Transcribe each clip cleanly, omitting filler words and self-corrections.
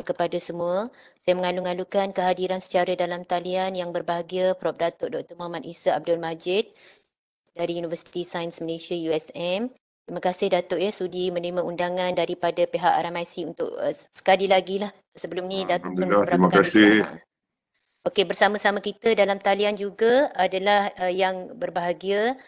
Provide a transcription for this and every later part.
kepada semua. Saya mengalu-alukan kehadiran secara dalam talian yang berbahagia Prof. Datuk Dr. Muhammad Isa Abdul Majid dari Universiti Sains Malaysia USM. Terima kasih Datuk ya sudi menerima undangan daripada pihak RMIC untuk sekali lagi lah. Sebelum ni Datuk pun beberapa terima kali kasih. Okey, bersama-sama kita dalam talian juga adalah yang berbahagia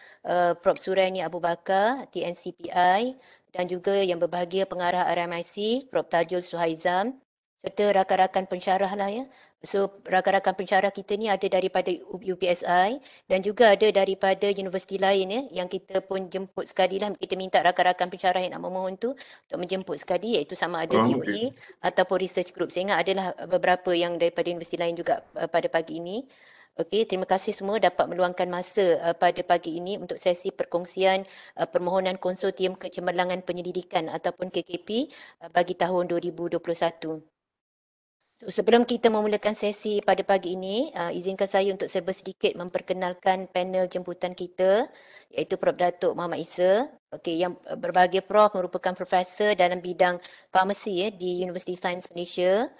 Prof. Suraini Abu Bakar, TNCPI, dan juga yang berbahagia pengarah RMIC, Prof. Tajul Suhaizam, serta rakan-rakan pensyarah lah ya. So, rakan-rakan pensyarah kita ni ada daripada UPSI dan juga ada daripada universiti lain ya, yang kita pun jemput sekali lah. Kita minta rakan-rakan pensyarah yang nak memohon tu untuk menjemput sekali, iaitu sama ada COE ataupun research group. Saya ingat adalah beberapa yang daripada universiti lain juga pada pagi ini. Okey, terima kasih semua dapat meluangkan masa pada pagi ini untuk sesi perkongsian permohonan konsortium kecemerlangan penyelidikan ataupun KKP bagi tahun 2021. So, sebelum kita memulakan sesi pada pagi ini, izinkan saya untuk serba sedikit memperkenalkan panel jemputan kita, iaitu Prof. Datuk Muhammad Isa. Okey, yang berbahagia Prof merupakan profesor dalam bidang farmasi di Universiti Sains Malaysia.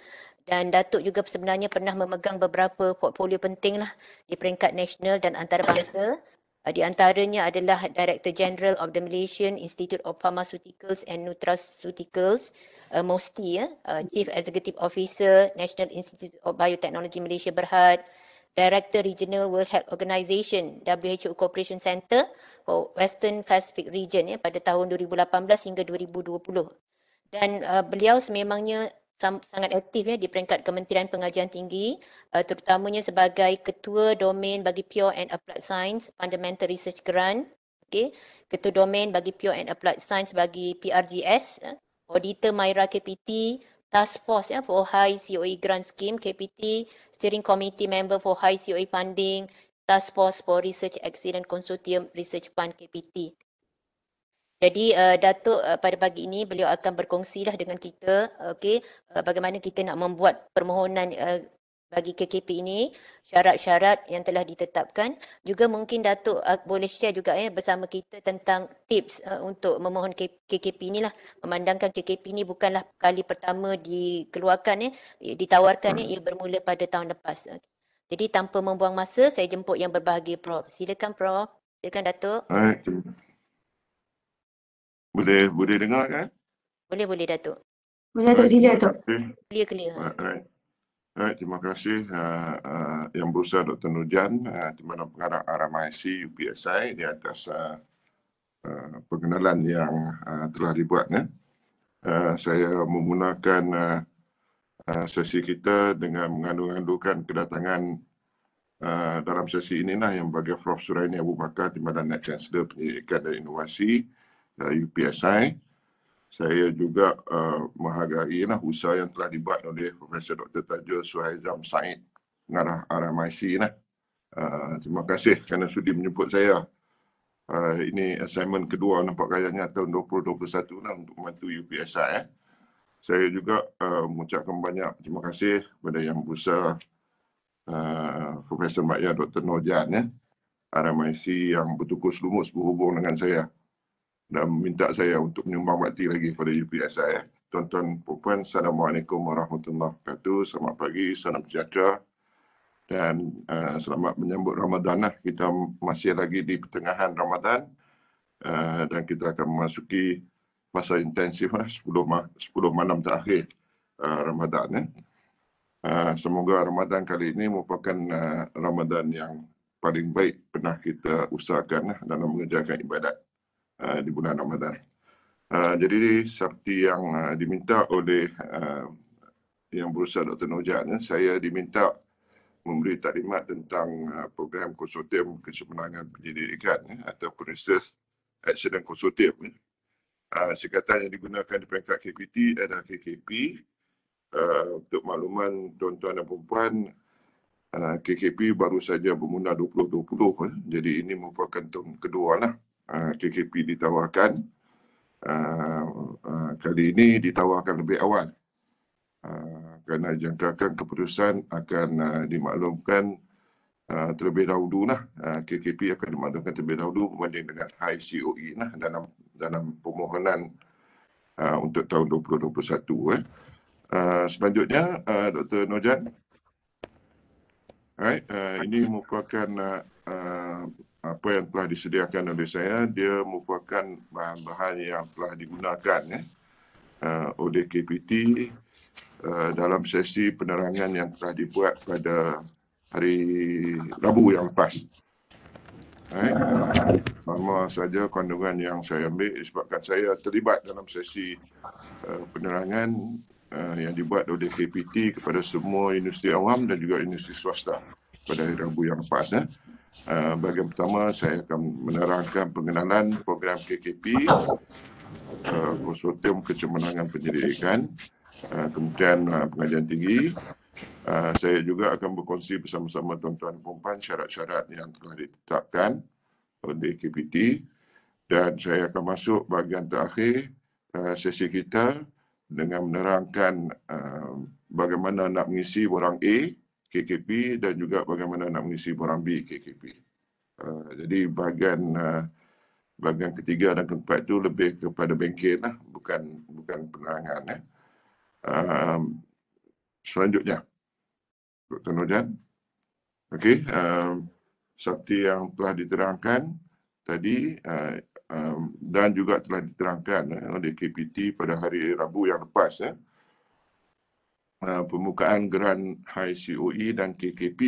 Dan Datuk juga sebenarnya pernah memegang beberapa portfolio penting lah di peringkat nasional dan antarabangsa. Di antaranya adalah Director General of the Malaysian Institute of Pharmaceuticals and Nutraceuticals, MOSTI, Chief Executive Officer, National Institute of Biotechnology Malaysia Berhad, Director Regional World Health Organization, WHO Cooperation Center for Western Pacific Region pada tahun 2018 hingga 2020. Dan beliau sememangnya sangat aktif di peringkat Kementerian Pengajian Tinggi, terutamanya sebagai Ketua Domain bagi Pure and Applied Science Fundamental Research Grant, Ketua Domain bagi Pure and Applied Science bagi PRGS, Auditor Myra KPT, Task Force for High COE Grant Scheme KPT, Steering Committee Member for High COE Funding, Task Force for Research Excellence Consortium Research Fund KPT. Jadi Datuk pada pagi ini beliau akan berkongsilah dengan kita bagaimana kita nak membuat permohonan bagi KKP ini, syarat-syarat yang telah ditetapkan. Juga mungkin Datuk boleh share juga bersama kita tentang tips untuk memohon KKP inilah. Memandangkan KKP ini bukanlah kali pertama dikeluarkan ditawarkan ia bermula pada tahun lepas. Jadi tanpa membuang masa, saya jemput yang berbahagia Prof. Silakan Prof. Silakan Datuk. Boleh dengar kan? Boleh Datuk. Boleh Datuk, sila Datuk. Clear. Right. Terima kasih Yang Berusaha Dr. Nurjan, Timbalan Pengarah RMIC UPSI di atas perkenalan yang telah dibuat. Saya memulakan sesi kita dengan mengandung-andungkan kedatangan dalam sesi inilah yang bagi Prof. Suraini Abu Bakar, Timbalan Net Chancellor Pendidikan dan Inovasi UPSI. Saya juga menghargai usaha yang telah dibuat oleh Profesor Dr. Tajul Suhaizam Said, pengarah RMIC. Terima kasih kerana sudi menjemput saya. Ini assignment kedua nampak kayaknya tahun 2021 untuk membantu UPSI. Saya juga mengucapkan banyak terima kasih kepada Yang Berusaha Profesor Mbak Dr. Nurjan RMIC yang bertukus lumus berhubung dengan saya dan meminta saya untuk menyumbang bakti lagi kepada UPSI. Tuan-tuan puan, Assalamualaikum warahmatullahi wabarakatuh. Selamat pagi, salam sejahtera dan selamat menyambut Ramadan. Kita masih lagi di pertengahan Ramadan dan kita akan memasuki masa intensif 10 malam terakhir Ramadan. Semoga Ramadan kali ini merupakan Ramadan yang paling baik pernah kita usahakan dalam mengerjakan ibadat di bulan Ramadan. Jadi seperti yang diminta oleh Yang Berusaha Dr. Nurjan, saya diminta memberi taklimat tentang program konsortium kecemerlangan penyelidikan ataupun Research Excellence Consortium. Singkatan yang digunakan di peringkat KPT adalah KKP. Untuk makluman tuan-tuan dan puan, KKP baru saja bermula 2020. Jadi ini merupakan tahun kedua lah KKP ditawarkan. Kali ini ditawarkan lebih awal kerana dijangkakan keputusan akan dimaklumkan terlebih dahulu lah. KKP akan dimaklumkan terlebih dahulu berbanding dengan high COE dalam permohonan untuk tahun 2021. Selanjutnya, Dr. Nojan. Right, ini merupakan apa yang telah disediakan oleh saya. Dia merupakan bahan-bahan yang telah digunakan oleh KPT dalam sesi penerangan yang telah dibuat pada hari Rabu yang lepas. Sama saja kandungan yang saya ambil disebabkan saya terlibat dalam sesi penerangan yang dibuat oleh KPT kepada semua universiti awam dan juga universiti swasta pada hari Rabu yang lepas. Bahagian pertama, saya akan menerangkan pengenalan program KKP, Konsortium Kecemerlangan Penyelidikan, kemudian pengajian tinggi. Saya juga akan berkongsi bersama-sama tuan-tuan dan puan syarat-syarat yang telah ditetapkan oleh KPT, dan saya akan masuk bahagian terakhir sesi kita dengan menerangkan bagaimana nak mengisi borang A KKP dan juga bagaimana nak mengisi borang B KKP. Jadi bahagian ketiga dan keempat itu lebih kepada bengkel lah, bukan penerangan. Selanjutnya, Dr. Nojan. Okey, seperti yang telah diterangkan tadi dan juga telah diterangkan oleh KPT pada hari Rabu yang lepas, pembukaan geran High COE dan KKP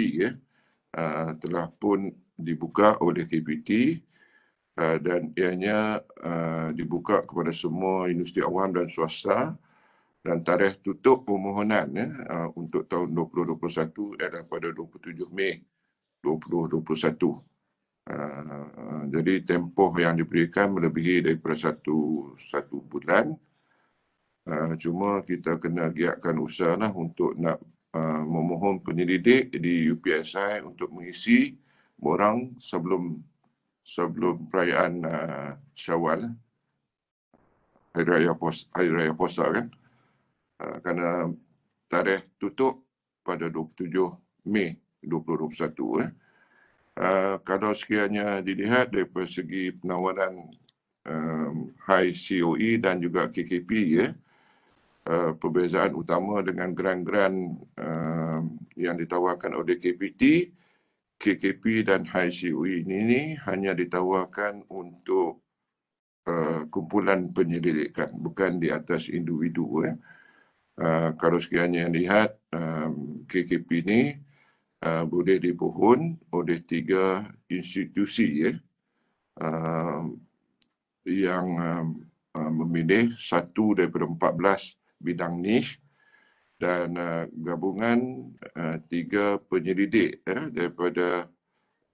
telah pun dibuka oleh KPT dan ianya dibuka kepada semua universiti awam dan swasta, dan tarikh tutup permohonan untuk tahun 2021 adalah pada 27 Mei 2021. Jadi tempoh yang diberikan melebihi daripada satu bulan. Cuma kita kena giatkan usaha untuk nak memohon penyelidik di UPSI untuk mengisi borang sebelum perayaan Syawal, Hari Raya Puasa kan. Kerana tarikh tutup pada 27 Mei 2021. Kalau sekiranya dilihat daripada segi penawaran High COE dan juga KKP, perbezaan utama dengan geran-geran yang ditawarkan oleh KPT, KKP dan High COE ini hanya ditawarkan untuk kumpulan penyelidikan, bukan di atas individu. Kalau sekiranya lihat KKP ini boleh dipohon oleh 3 institusi yang memilih satu daripada 14 bidang niche dan gabungan 3 penyelidik daripada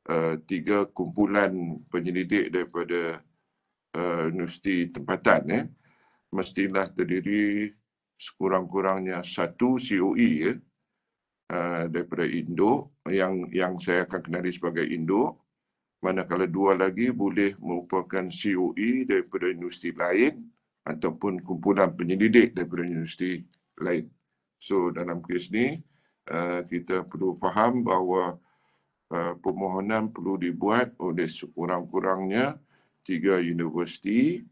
3 kumpulan penyelidik daripada universiti tempatan, mestilah terdiri sekurang-kurangnya 1 COE daripada Indo yang saya akan kenali sebagai Indo, manakala 2 lagi boleh merupakan COE daripada universiti lain ataupun kumpulan penyelidik daripada universiti lain. So dalam kes ni kita perlu faham bahawa permohonan perlu dibuat oleh sekurang-kurangnya 3 universiti,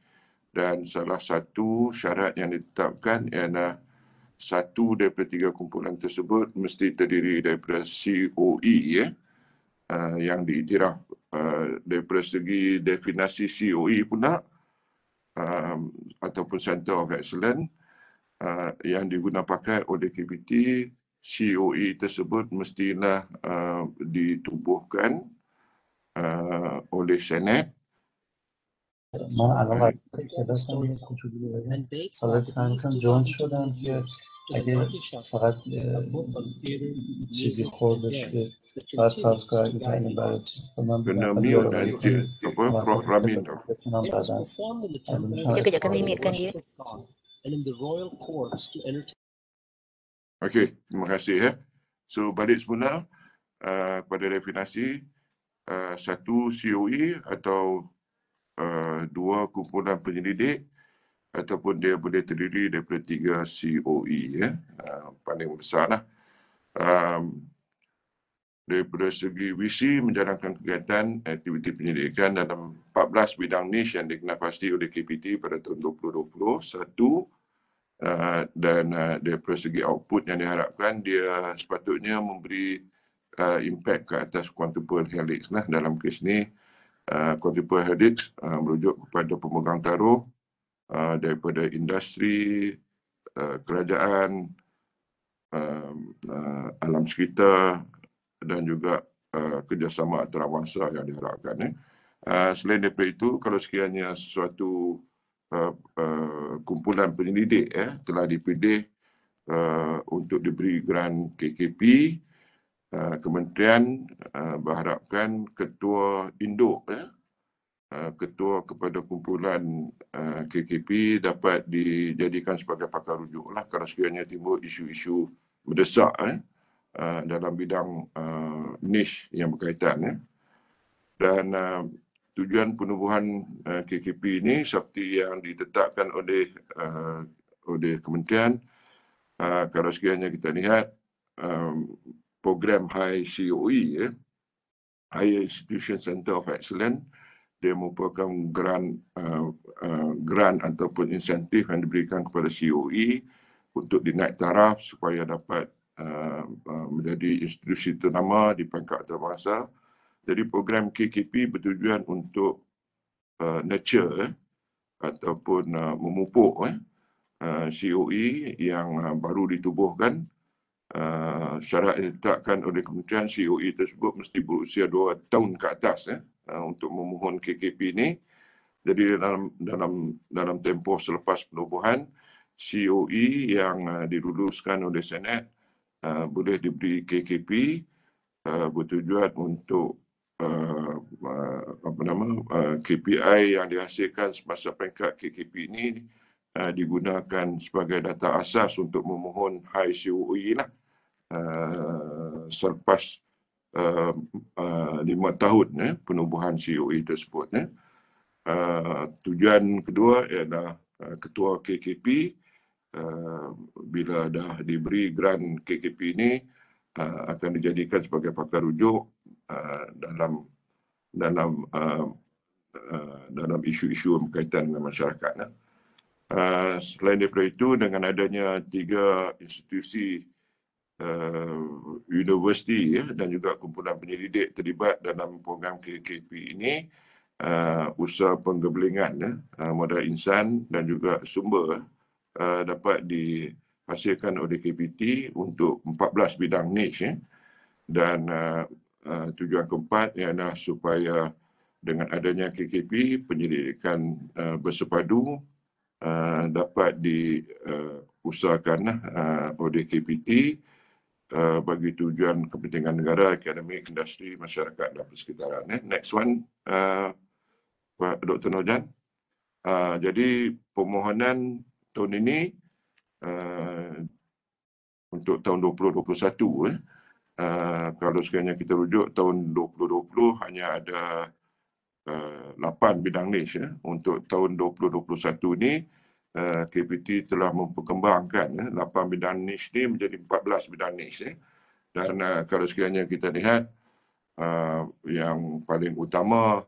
dan salah satu syarat yang ditetapkan ialah satu daripada 3 kumpulan tersebut mesti terdiri daripada COE yang diiktiraf. Daripada segi definasi COE pula ataupun Center of Excellence yang digunakan pakai oleh KPT, COE tersebut mestilah ditubuhkan oleh Senate kena mute nanti Prof Ramin tu. Sekejap kami mute-kan dia. Okey, terima kasih. So balik semula pada definasi satu COE atau 2 kumpulan penyelidik ataupun dia boleh terdiri daripada 3 COE paling besarlah. Daripada segi visi menjalankan kegiatan aktiviti penyelidikan dalam 14 bidang niche yang dikenal pasti oleh KPT pada tahun 2020. 1. dan dari segi output yang diharapkan, dia sepatutnya memberi impact ke atas quadruple helix lah. Dalam kes ni quadruple helix merujuk kepada pemegang taruh daripada industri, kerajaan, alam sekitar dan juga kerjasama antarabangsa yang diharapkan. Selain daripada itu, kalau sekiranya sesuatu kumpulan penyelidik telah dipilih untuk diberi grant KKP, Kementerian berharapkan ketua induk, ketua kepada kumpulan KKP dapat dijadikan sebagai pakar rujuk lah kalau sekiranya timbul isu-isu mendesak dalam bidang niche yang berkaitan. Dan tujuan penubuhan KKP ini seperti yang ditetapkan oleh Kementerian, kalau sekiranya kita lihat program High COE, Higher Institution Center of Excellence, dia merupakan grant ataupun insentif yang diberikan kepada COE untuk dinaik taraf supaya dapat menjadi institusi ternama di peringkat antarabangsa. Jadi program KKP bertujuan untuk nurture ataupun memupuk COE yang baru ditubuhkan. Syarat yang ditetapkan oleh Kementerian, COE tersebut mesti berusia 2 tahun ke atas untuk memohon KKP ini. Jadi dalam tempoh selepas penubuhan, COE yang diluluskan oleh Senat boleh diberi KKP bertujuan untuk KPI yang dihasilkan semasa peringkat KKP ini digunakan sebagai data asas untuk memohon high COE lah selepas 5 tahun penubuhan COE tersebut. Tujuan kedua ialah ketua KKP bila dah diberi grant KKP ini akan dijadikan sebagai pakar rujuk dalam isu-isu yang berkaitan dengan masyarakat. Selain daripada itu, dengan adanya 3 institusi universiti dan juga kumpulan penyelidik terlibat dalam program KKP ini, usaha penggebelingan modal insan dan juga sumber dapat dihasilkan oleh KPT untuk 14 bidang niche. Dan tujuan keempat ialah supaya dengan adanya KKP, penyelidikan bersepadu dapat diusahakan oleh KPT bagi tujuan kepentingan negara, akademik, industri, masyarakat dan persekitaran. Next one, Pak Dr. Nurjan. Jadi permohonan tahun ini untuk tahun 2021, kalau sekiranya kita rujuk tahun 2020 hanya ada 8 bidang niche. Untuk tahun 2021 ini KPT telah memperkembangkan 8 bidang niche ini menjadi 14 bidang niche. Dan kalau sekiranya kita lihat yang paling utama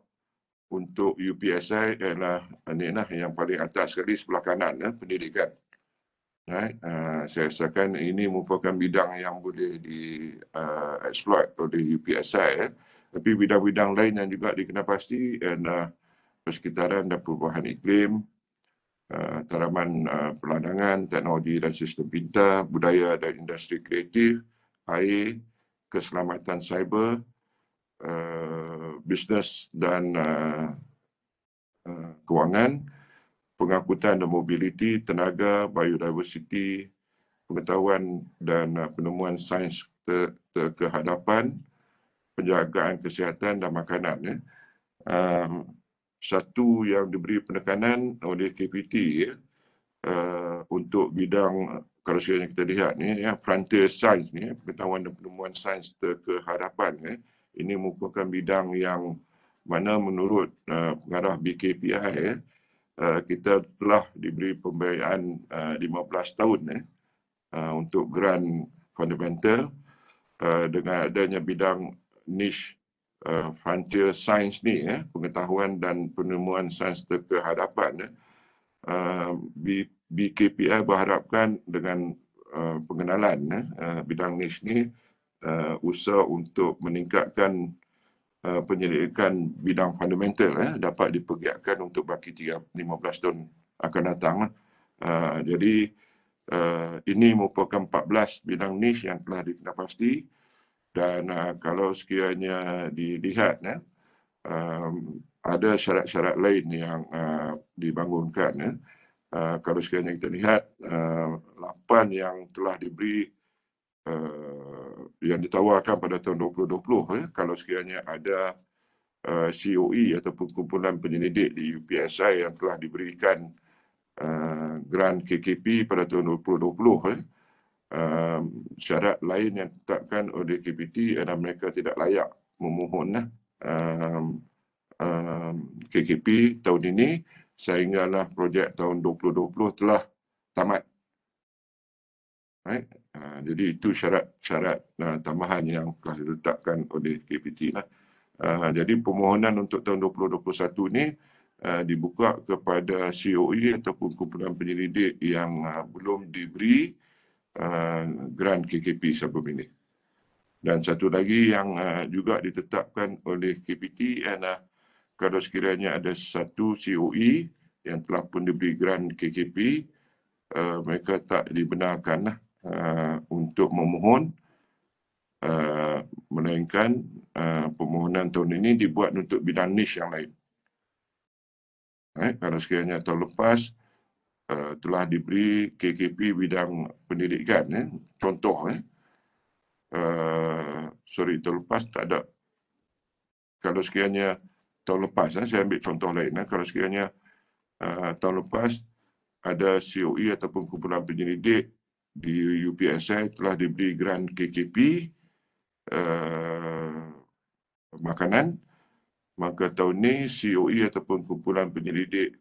untuk UPSI adalah yang paling atas sekali sebelah kanan, pendidikan. Saya rasakan ini merupakan bidang yang boleh di-exploit oleh UPSI. Tapi bidang-bidang lain yang juga dikenapasti adalah persekitaran dan perubahan iklim, tanaman pelandangan, teknologi dan sistem pintar, budaya dan industri kreatif, air, keselamatan cyber, bisnes dan kewangan, pengangkutan dan mobiliti, tenaga, biodiversity, pengetahuan dan penemuan sains kehadapan, penjagaan kesihatan dan makanan. Satu yang diberi penekanan oleh KPT untuk bidang, kalau sekiranya kita lihat ni, frontier science ni, pengetahuan dan penemuan sains kehadapan, ini merupakan bidang yang mana menurut pengarah BKPI kita telah diberi pembiayaan 15 tahun untuk grant fundamental dengan adanya bidang niche frontier science ni, pengetahuan dan penemuan sains kehadapan. BKPI berharapkan dengan pengenalan bidang niche ni, usaha untuk meningkatkan penyelidikan bidang fundamental dapat dipergiatkan untuk baki 15 tahun akan datang. Jadi ini merupakan 14 bidang niche yang telah dikenalpasti, dan kalau sekiranya dilihat ada syarat-syarat lain yang dibangunkan. Kalau sekiranya kita lihat 8 yang telah diberi yang ditawarkan pada tahun 2020, kalau sekiranya ada COE ataupun kumpulan penyelidik di UPSI yang telah diberikan grant KKP pada tahun 2020, syarat lain yang ditetapkan oleh KPT adalah mereka tidak layak memohon KKP tahun ini sehinggalah projek tahun 2020 telah tamat. Jadi itu syarat tambahan yang telah diletakkan oleh KPT. Jadi permohonan untuk tahun 2021 ini dibuka kepada COE ataupun kumpulan penyelidik yang belum diberi grant KKP sebelum ini. Dan satu lagi yang juga ditetapkan oleh KPT adalah kalau sekiranya ada satu COE yang telah pun diberi grant KKP, mereka tak dibenarkan untuk memohon, melainkan permohonan tahun ini dibuat untuk bidang niche yang lain. Kalau sekiranya tahun lepas telah diberi KKP bidang pendidikan, contoh, tahun lepas tak ada. Kalau sekiranya tahun lepas, saya ambil contoh lain. Kalau sekiranya tahun lepas ada COE ataupun kumpulan penyelidik di UPSI telah diberi grant KKP makanan, maka tahun ini COE ataupun kumpulan penyelidik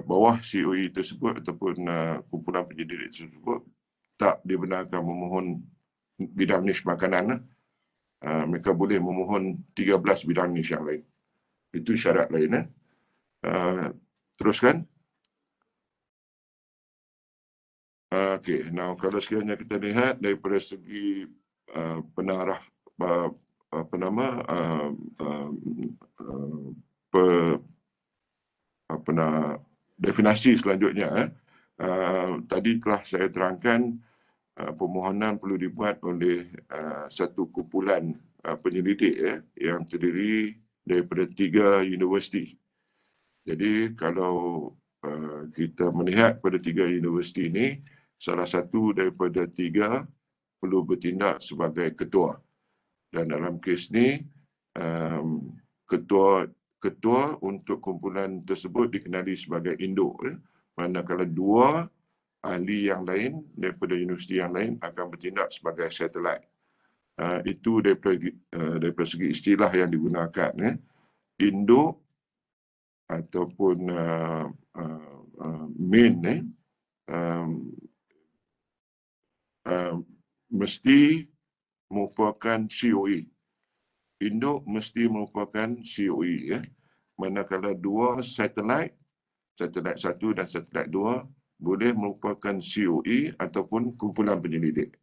bawah COE tersebut ataupun kumpulan penyelidik tersebut tak dibenarkan memohon bidang niche makanan. Mereka boleh memohon 13 bidang niche yang lain. Itu syarat lain. Teruskan. Okey, now kalau sekiranya kita lihat daripada segi penarah definisi selanjutnya, tadi telah saya terangkan permohonan perlu dibuat oleh satu kumpulan penyelidik yang terdiri daripada 3 universiti. Jadi kalau kita melihat pada 3 universiti ini, salah satu daripada 3 perlu bertindak sebagai ketua. Dan dalam kes ini, ketua untuk kumpulan tersebut dikenali sebagai induk. Manakala 2 ahli yang lain daripada universiti yang lain akan bertindak sebagai satelit. Itu daripada segi istilah yang digunakan. Induk ataupun main mesti merupakan COE. Induk mesti merupakan COE. Manakala 2 satelit 1 dan satelit 2 boleh merupakan COE ataupun kumpulan penyelidik.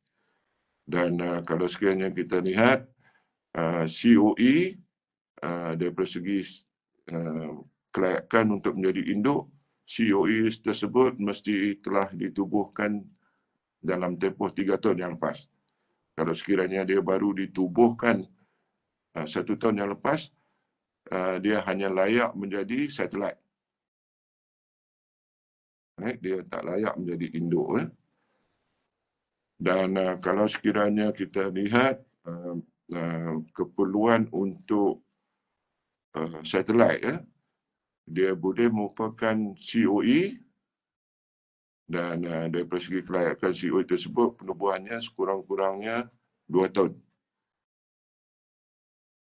Dan kalau sekiranya kita lihat COE daripada segi kelayakan untuk menjadi induk, COE tersebut mesti telah ditubuhkan dalam tempoh 3 tahun yang lepas. Kalau sekiranya dia baru ditubuhkan 1 tahun yang lepas, dia hanya layak menjadi satelit. Dia tak layak menjadi induk. Dan kalau sekiranya kita lihat keperluan untuk satelit, dia boleh merupakan COE, dan daripada segi kelayakan COE tersebut penubuhannya sekurang-kurangnya 2 tahun.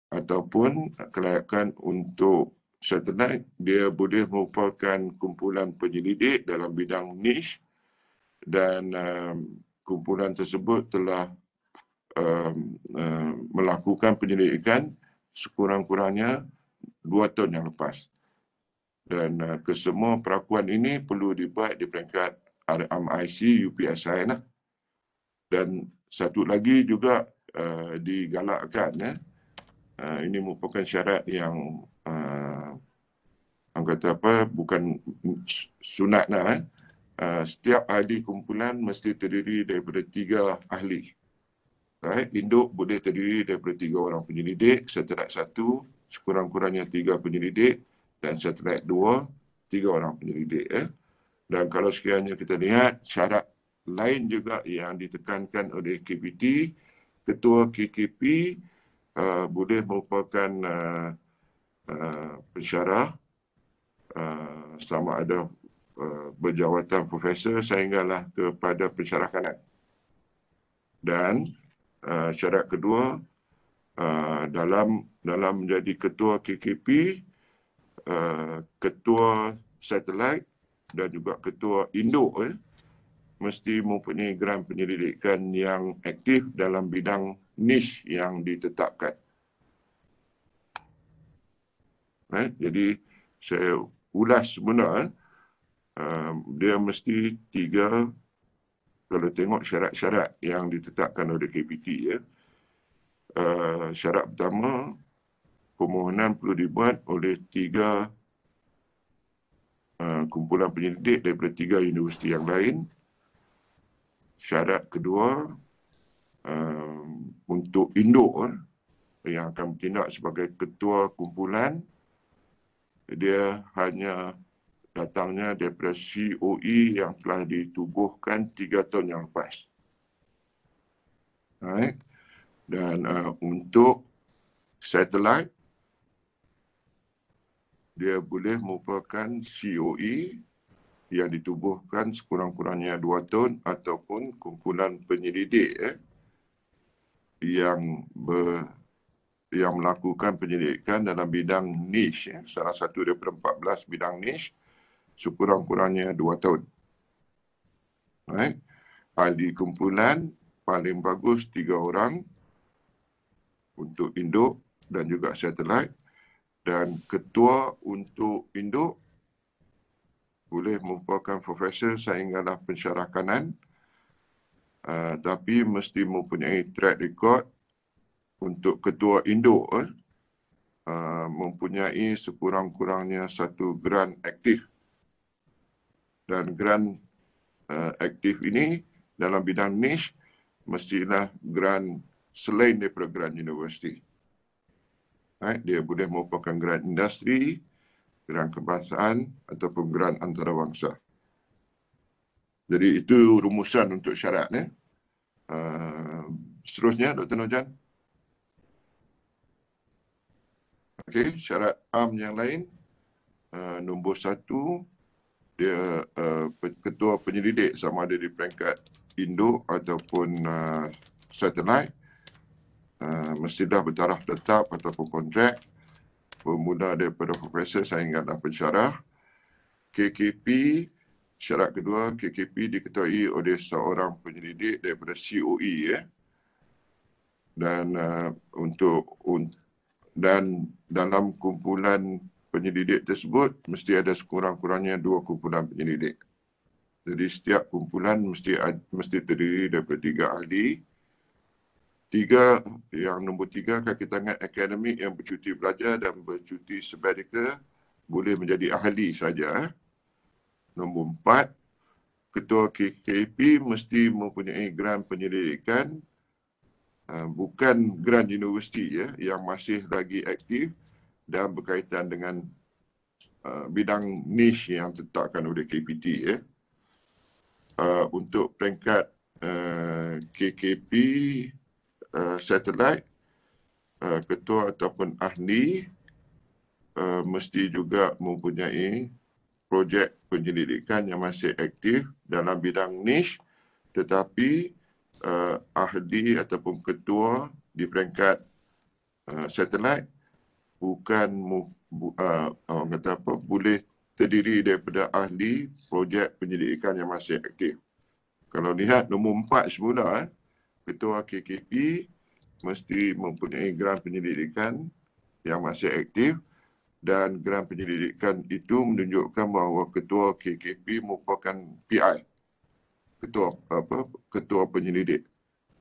Ataupun kelayakan untuk satelit, dia boleh merupakan kumpulan penyelidik dalam bidang niche, dan kumpulan tersebut telah melakukan penyelidikan sekurang-kurangnya 2 tahun yang lepas. Dan kesemua perakuan ini perlu dibuat di peringkat RMIC UPSI lah. Dan satu lagi juga digalakkan, ini merupakan syarat yang kata apa, bukan sunat lah. Setiap ahli kumpulan mesti terdiri daripada 3 ahli. Right? Induk boleh terdiri daripada 3 orang penyelidik, satelit 1 sekurang-kurangnya 3 penyelidik, dan satelit 2 3 orang penyelidik. Dan kalau sekiranya kita lihat syarat lain juga yang ditekankan oleh KPT, ketua KKP boleh merupakan pensyarah sama ada berjawatan profesor sehinggalah kepada pensyarah kanan. Dan syarat kedua, dalam menjadi ketua KKP, ketua satelit dan juga ketua induk mesti mempunyai geran penyelidikan yang aktif dalam bidang niche yang ditetapkan. Jadi saya ulas semula, dia mesti 3, kalau tengok syarat-syarat yang ditetapkan oleh KPT. Syarat pertama, permohonan perlu dibuat oleh 3 kumpulan penyelidik daripada 3 universiti yang lain. Syarat kedua, untuk induk yang akan bertindak sebagai ketua kumpulan, dia hanya datangnya daripada COE yang telah ditubuhkan 3 tahun yang lepas. Right? Dan untuk satelit, dia boleh merupakan COE yang ditubuhkan sekurang-kurangnya 2 tahun ataupun kumpulan penyelidik yang melakukan penyelidikan dalam bidang niche. Salah satu daripada 14 bidang niche, sekurang-kurangnya 2 tahun. Right? Ahli kumpulan paling bagus 3 orang untuk induk dan juga satelit. Dan ketua untuk induk boleh merupakan profesor sehinggalah pensyarah kanan, tapi mesti mempunyai track record untuk ketua induk, mempunyai sekurang-kurangnya 1 geran aktif. Dan geran aktif ini dalam bidang niche mestilah geran selain daripada geran universiti. Dia boleh merupakan geran industri, geran kebangsaan ataupun geran antarabangsa. Jadi itu rumusan untuk syarat. Seterusnya, Dr. Nojan. Okey, syarat am yang lain. Nombor 1, dia ketua penyelidik sama ada di peringkat induk ataupun satelit, mestilah bertaraf tetap ataupun kontrak, bermula daripada profesor sehinggalah pensyarah. KKP, syarat kedua, KKP diketuai oleh seorang penyelidik daripada COE. Dan dan dalam kumpulan penyelidik tersebut mesti ada sekurang-kurangnya 2 kumpulan penyelidik. Jadi setiap kumpulan mesti terdiri daripada 3 ahli. 3, yang nombor 3, kaki tangan akademik yang bercuti belajar dan bercuti sabbatical boleh menjadi ahli saja. Nombor 4, ketua KKP mesti mempunyai geran penyelidikan, bukan geran universiti yang masih lagi aktif dan berkaitan dengan bidang niche yang ditetapkan oleh KPT. Untuk peringkat KKP satelit, ketua ataupun ahli mesti juga mempunyai projek penyelidikan yang masih aktif dalam bidang niche, tetapi ahli ataupun ketua di peringkat satelit bukan orang kata apa, boleh terdiri daripada ahli projek penyelidikan yang masih aktif. Kalau lihat nombor 4 semula, ketua KKP mesti mempunyai geran penyelidikan yang masih aktif dan geran penyelidikan itu menunjukkan bahawa ketua KKP merupakan PI, ketua penyelidik.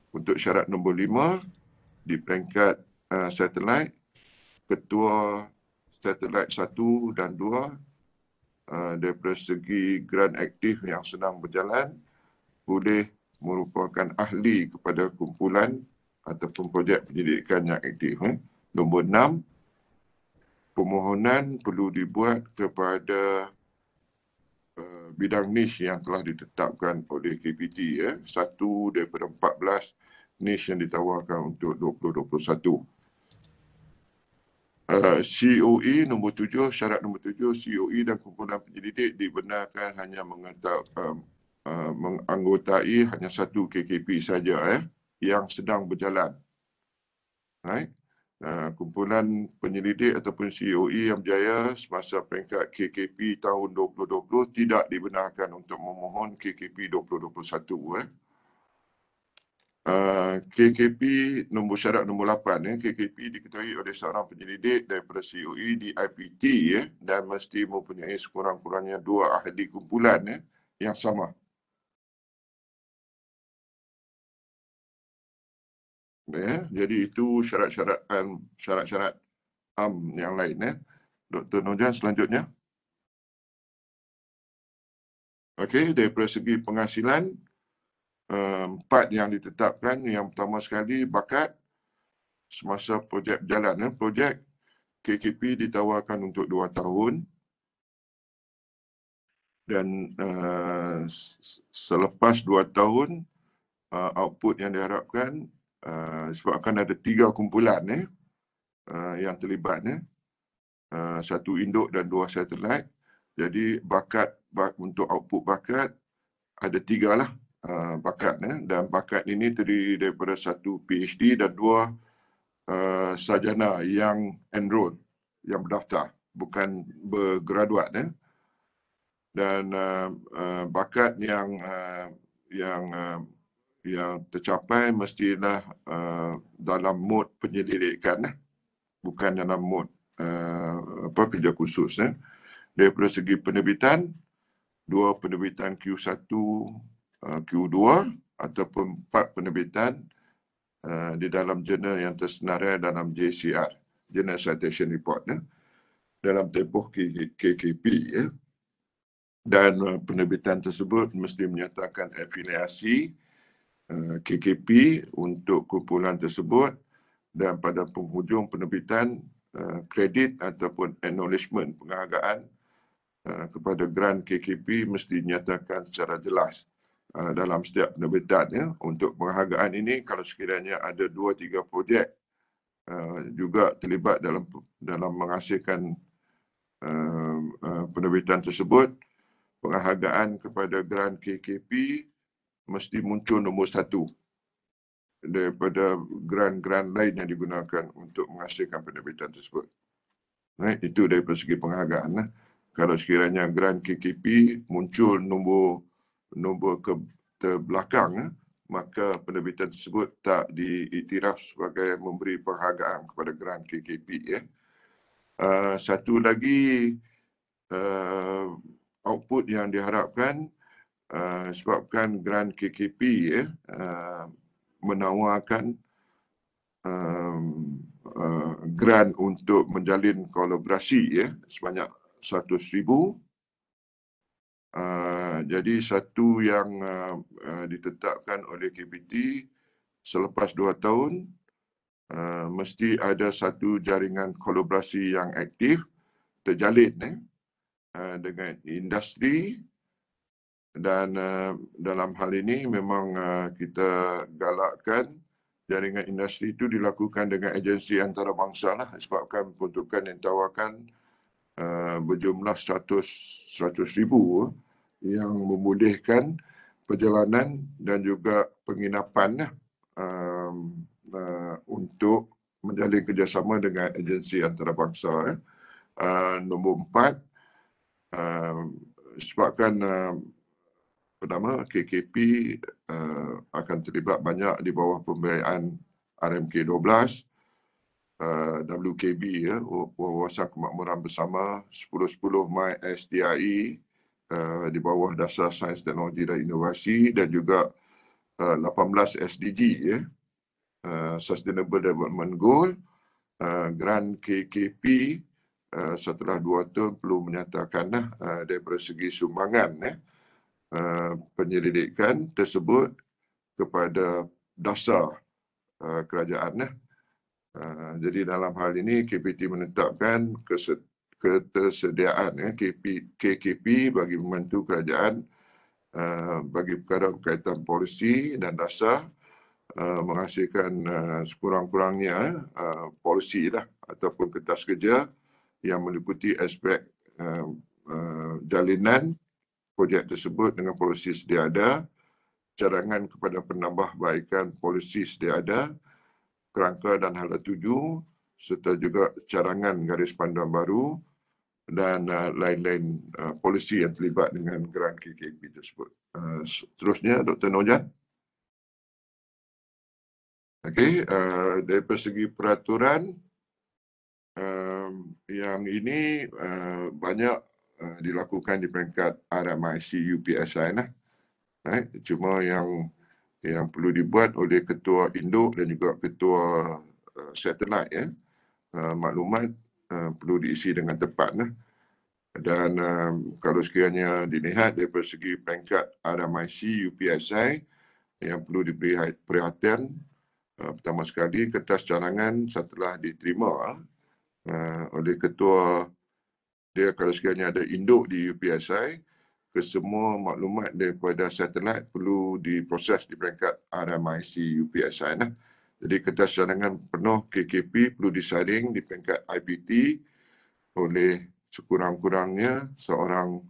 Untuk syarat nombor 5, di peringkat satelit, ketua satelit 1 dan 2 daripada segi geran aktif yang sedang berjalan boleh merupakan ahli kepada kumpulan ataupun projek penyelidikan yang aktif. Nombor 6, permohonan perlu dibuat kepada bidang niche yang telah ditetapkan oleh KPT. Satu daripada 14 niche yang ditawarkan untuk 2021. COE nombor 7, syarat nombor 7, COE dan kumpulan penyelidik dibenarkan hanya menganggotai hanya satu KKP saja yang sedang berjalan. Right? Kumpulan penyelidik ataupun COE yang berjaya semasa peringkat KKP tahun 2020 tidak dibenarkan untuk memohon KKP 2021. KKP syarat nombor 8, KKP diketahui oleh seorang penyelidik daripada COE di IPT dan mesti mempunyai sekurang-kurangnya 2 ahli kumpulan yang sama. Jadi itu syarat-syarat yang lain. Dr. Nurjan selanjutnya. Okey, daripada segi penghasilan, 4 yang ditetapkan. Yang pertama sekali, bakat semasa projek berjalan. Projek KKP ditawarkan untuk 2 tahun dan selepas 2 tahun output yang diharapkan sebabkan ada 3 kumpulan yang terlibat, 1 induk dan 2 satelit. Jadi bakat untuk output bakat ada 3 lah bakat, dan bakat ini terdiri daripada 1 PhD dan 2 sarjana yang enroll, yang berdaftar, bukan bergraduat. Dan bakat yang tercapai mestilah dalam mod penyelidikan, bukan dalam mod kerja khusus. Daripada segi penerbitan, 2 penerbitan Q1, Q2 ataupun 4 penerbitan di dalam jurnal yang tersenarai dalam JCR, Journal Citation Report, dalam tempoh KKP. Dan penerbitan tersebut mesti menyatakan afiliasi KKP untuk kumpulan tersebut, dan pada penghujung penerbitan kredit ataupun acknowledgement, penghargaan kepada grant KKP mesti dinyatakan secara jelas dalam setiap penerbitan. Untuk penghargaan ini, kalau sekiranya ada 2-3 projek juga terlibat dalam menghasilkan penerbitan tersebut, penghargaan kepada grant KKP mesti muncul nombor 1 daripada grant-grant lain yang digunakan untuk menghasilkan penerbitan tersebut. Itu daripada segi penghargaan. Kalau sekiranya grant KKP muncul nombor terbelakang, maka penerbitan tersebut tak diiktiraf sebagai memberi penghargaan kepada grant KKP. Satu lagi output yang diharapkan, sebabkan grant KKP menawarkan grant untuk menjalin kolaborasi sebanyak 100,000. Jadi satu yang ditetapkan oleh KPT, selepas 2 tahun mesti ada satu jaringan kolaborasi yang aktif terjalin dengan industri. Dan dalam hal ini memang kita galakkan jaringan industri itu dilakukan dengan agensi antarabangsa lah, sebabkan peruntukan yang ditawarkan berjumlah 100,000 yang membolehkan perjalanan dan juga penginapan untuk menjalin kerjasama dengan agensi antarabangsa. Nombor 4, sebabkan pertama, KKP akan terlibat banyak di bawah pembiayaan RMK 12 WKB ya, Wawasan Kemakmuran Bersama 10-10 My STIE di bawah Dasar Sains Teknologi dan Inovasi, dan juga 18 SDG ya, Sustainable Development Goal, Grant KKP setelah 2 tahun perlu menyatakan daripada segi sumbangan penyelidikan tersebut kepada dasar kerajaan. Jadi dalam hal ini KPT menetapkan ketersediaan KKP bagi membantu kerajaan bagi perkara berkaitan polisi dan dasar menghasilkan sekurang-kurangnya polisi ataupun kertas kerja yang meliputi aspek jalinan projek tersebut dengan polisi sedia ada, cadangan kepada penambahbaikan polisi sedia ada, kerangka dan hala tuju, serta juga cadangan garis panduan baru dan lain-lain polisi yang terlibat dengan geran KKP tersebut. Seterusnya, Dr. Nojan. Okey, dari segi peraturan, yang ini banyak dilakukan di peringkat RMIC UPSI. Cuma yang perlu dibuat oleh ketua induk dan juga ketua satelit maklumat perlu diisi dengan tepat. Dan kalau sekiranya dilihat dari segi peringkat RMIC UPSI yang perlu diberi perhatian, pertama sekali kertas cadangan setelah diterima oleh ketua dia, kalau sekiranya ada induk di UPSI, kesemua maklumat daripada satelit perlu diproses di peringkat RMIC UPSI. Jadi kertas cadangan penuh KKP perlu disaring di peringkat IPT oleh sekurang-kurangnya seorang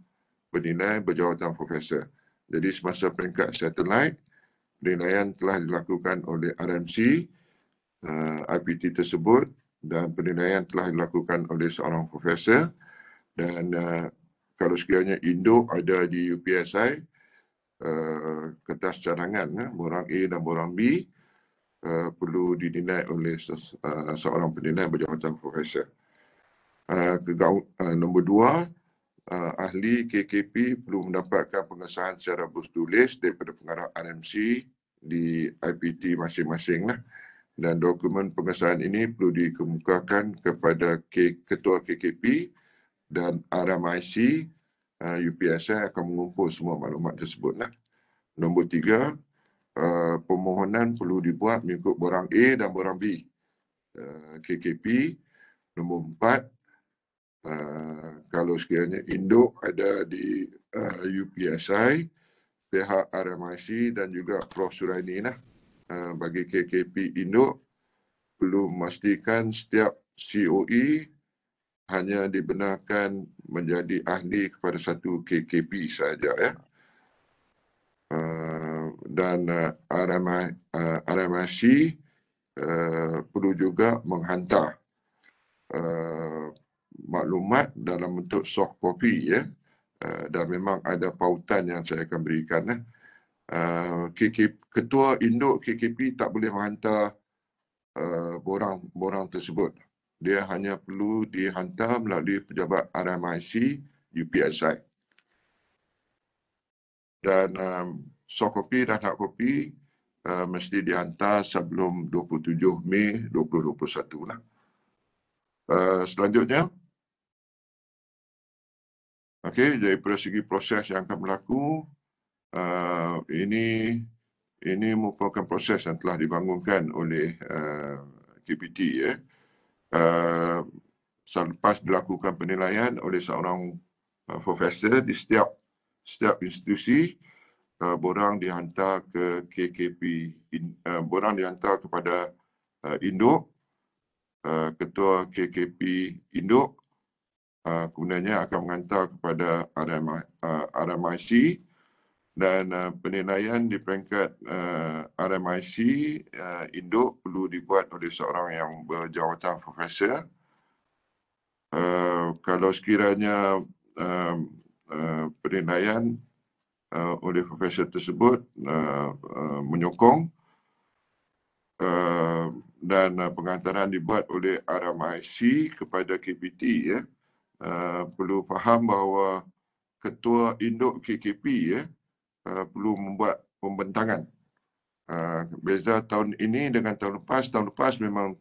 penilai berjawatan profesor. Jadi semasa peringkat satelit, penilaian telah dilakukan oleh RMC IPT tersebut, dan penilaian telah dilakukan oleh seorang profesor. Dan kalau sekiranya induk ada di UPSI, kertas cadangan borang A dan borang B perlu dinilai oleh seorang penilai berjawatan profesor. Nombor 2, ahli KKP perlu mendapatkan pengesahan secara bertulis daripada pengarah RMC di IPT masing-masing. Dan dokumen pengesahan ini perlu dikemukakan kepada ketua KKP, dan RMIC UPSI akan mengumpul semua maklumat tersebut. Nombor 3, permohonan perlu dibuat mengikut borang A dan borang B KKP. Nombor 4, kalau sekiranya induk ada di UPSI, pihak RMIC dan juga Prof. Suraini bagi KKP induk perlu memastikan setiap COE hanya dibenarkan menjadi ahli kepada satu KKP saja. Dan RMIC perlu juga menghantar maklumat dalam bentuk soft copy dan memang ada pautan yang saya akan berikan. Ketua induk KKP tak boleh menghantar borang tersebut. Dia hanya perlu dihantar melalui pejabat RMIC UPSI. Dan soft copy dan hard copy mesti dihantar sebelum 27 Mei 2021. Selanjutnya, dari segi proses yang akan berlaku, ini merupakan proses yang telah dibangunkan oleh KPT. Selepas dilakukan penilaian oleh seorang profesor di setiap institusi, borang dihantar ke KKP, borang dihantar kepada induk, ketua KKP induk, kemudiannya akan menghantar kepada RMIC, dan penilaian di peringkat RMIC induk perlu dibuat oleh seorang yang berjawatan profesor. Kalau sekiranya penilaian oleh profesor tersebut menyokong, dan penghantaran dibuat oleh RMIC kepada KPT ya. Perlu faham bahawa Ketua Induk KKP ya perlu membuat pembentangan. Beza tahun ini dengan tahun lepas memang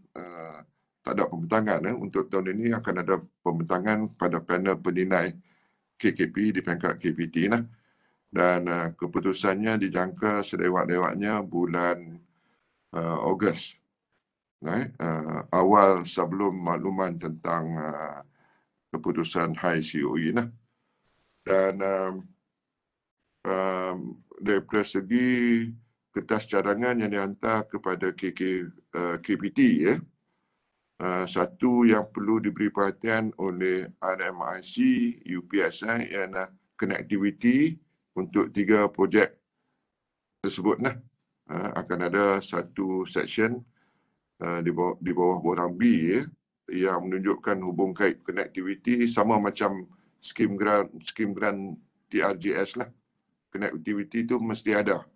tak ada pembentangan. Untuk tahun ini akan ada pembentangan pada panel penilai KKP di peringkat KPT lah. Dan keputusannya dijangka selewat-lewatnya bulan Ogos. Awal sebelum makluman tentang keputusan High COE lah. Dan dari segi kertas cadangan yang dihantar kepada KPT ya, satu yang perlu diberi perhatian oleh RMIC, UPSI ialah connectivity untuk 3 projek tersebut lah. Akan ada satu section di bawah borang B ya, yang menunjukkan hubung kait connectivity sama macam skim grant TRJS lah. Connectivity tu mesti ada.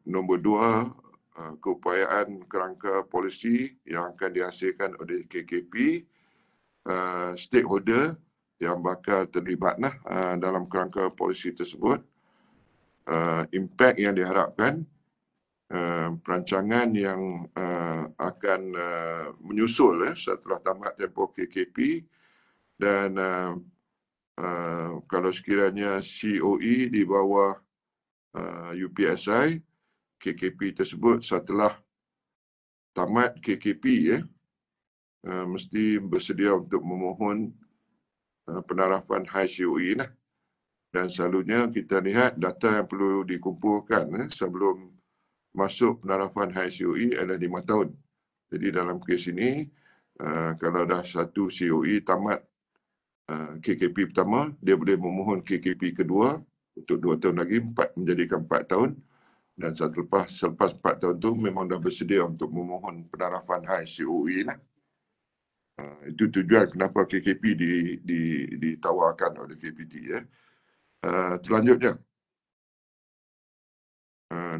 Nombor 2, keupayaan kerangka polisi yang akan dihasilkan oleh KKP, stakeholder yang bakal terlibat dalam kerangka polisi tersebut, impact yang diharapkan, perancangan yang akan menyusul setelah tamat tempoh KKP, dan kalau sekiranya COE di bawah UPSI, KKP tersebut setelah tamat KKP mesti bersedia untuk memohon penarafan High COE lah. Dan selalunya kita lihat data yang perlu dikumpulkan sebelum masuk penarafan High COE adalah 5 tahun. Jadi dalam kes ini, kalau dah satu COE tamat KKP pertama, dia boleh memohon KKP kedua untuk 2 tahun lagi, menjadikan 4 tahun. Dan selepas 4 tahun tu memang dah bersedia untuk memohon penarafan High COE lah. Itu tujuan kenapa KKP ditawarkan oleh KPT ya. Selanjutnya,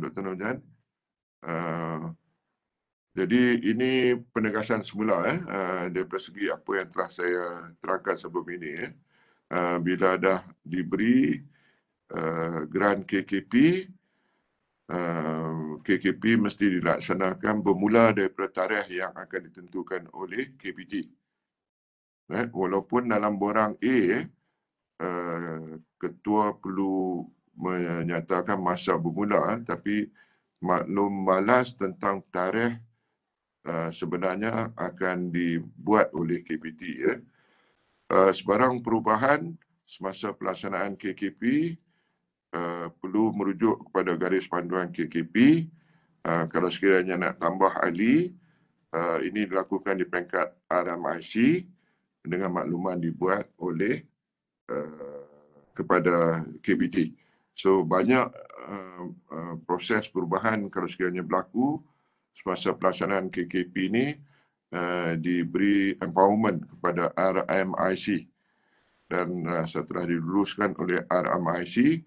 Dr. Nurjan. Jadi ini penegasan semula daripada segi apa yang telah saya terangkan sebelum ini. Bila dah diberi grant KKP, KKP mesti dilaksanakan bermula daripada tarikh yang akan ditentukan oleh KPT. Walaupun dalam borang A, ketua perlu menyatakan masa bermula, tapi maklum balas tentang tarikh sebenarnya akan dibuat oleh KPT. Sebarang perubahan semasa pelaksanaan KKP perlu merujuk kepada garis panduan KKP. Kalau sekiranya nak tambah ahli, ini dilakukan di peringkat RMIC dengan makluman dibuat oleh kepada KPT. So banyak proses perubahan kalau sekiranya berlaku semasa pelaksanaan KKP ini, diberi empowerment kepada RMIC. Dan setelah diluluskan oleh RMIC,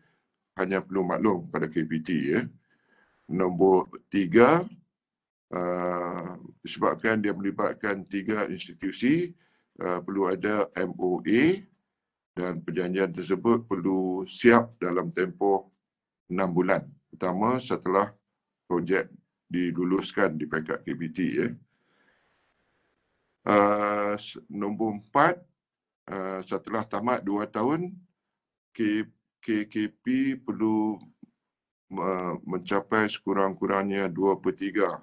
hanya perlu maklum pada KPT. Nombor 3, disebabkan dia melibatkan 3 institusi, perlu ada MOA, dan perjanjian tersebut perlu siap dalam tempoh 6 bulan. Pertama setelah projek diluluskan di peringkat KPT. Nombor 4, setelah tamat 2 tahun, KKP perlu mencapai sekurang-kurangnya 2/3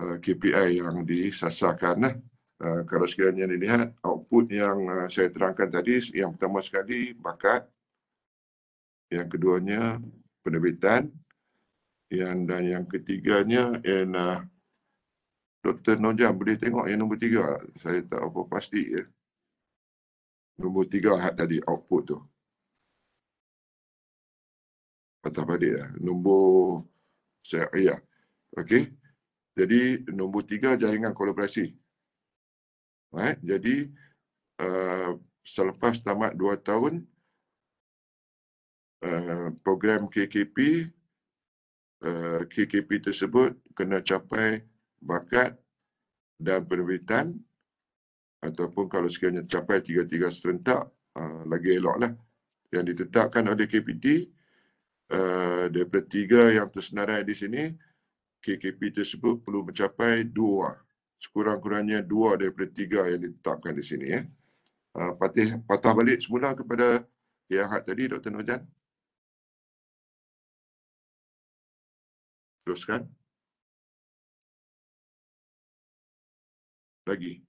KPI yang disasarkan. Kalau sekiranya dilihat output yang saya terangkan tadi, yang pertama sekali bakat, yang keduanya penerbitan, dan yang ketiganya ialah Dr. Nurjan boleh tengok yang nombor 3. Saya tak apa pasti ya. Nombor 3 tadi output tu. Patah balik lah. Nombor saya ya. Okey. Jadi nombor 3 jaringan kolaborasi. Jadi selepas tamat 2 tahun program KKP KKP tersebut kena capai bakat dan penerbitan, ataupun kalau sekiranya capai 3-3 serentak, lagi eloklah. Yang ditetapkan oleh KPT, daripada 3 yang tersenarai di sini, KKP tersebut perlu mencapai 2, sekurang-kurangnya 2 daripada 3 yang ditetapkan di sini. Patah balik semula kepada yang hak tadi, Dr. Nurjan. Teruskan. Lagi.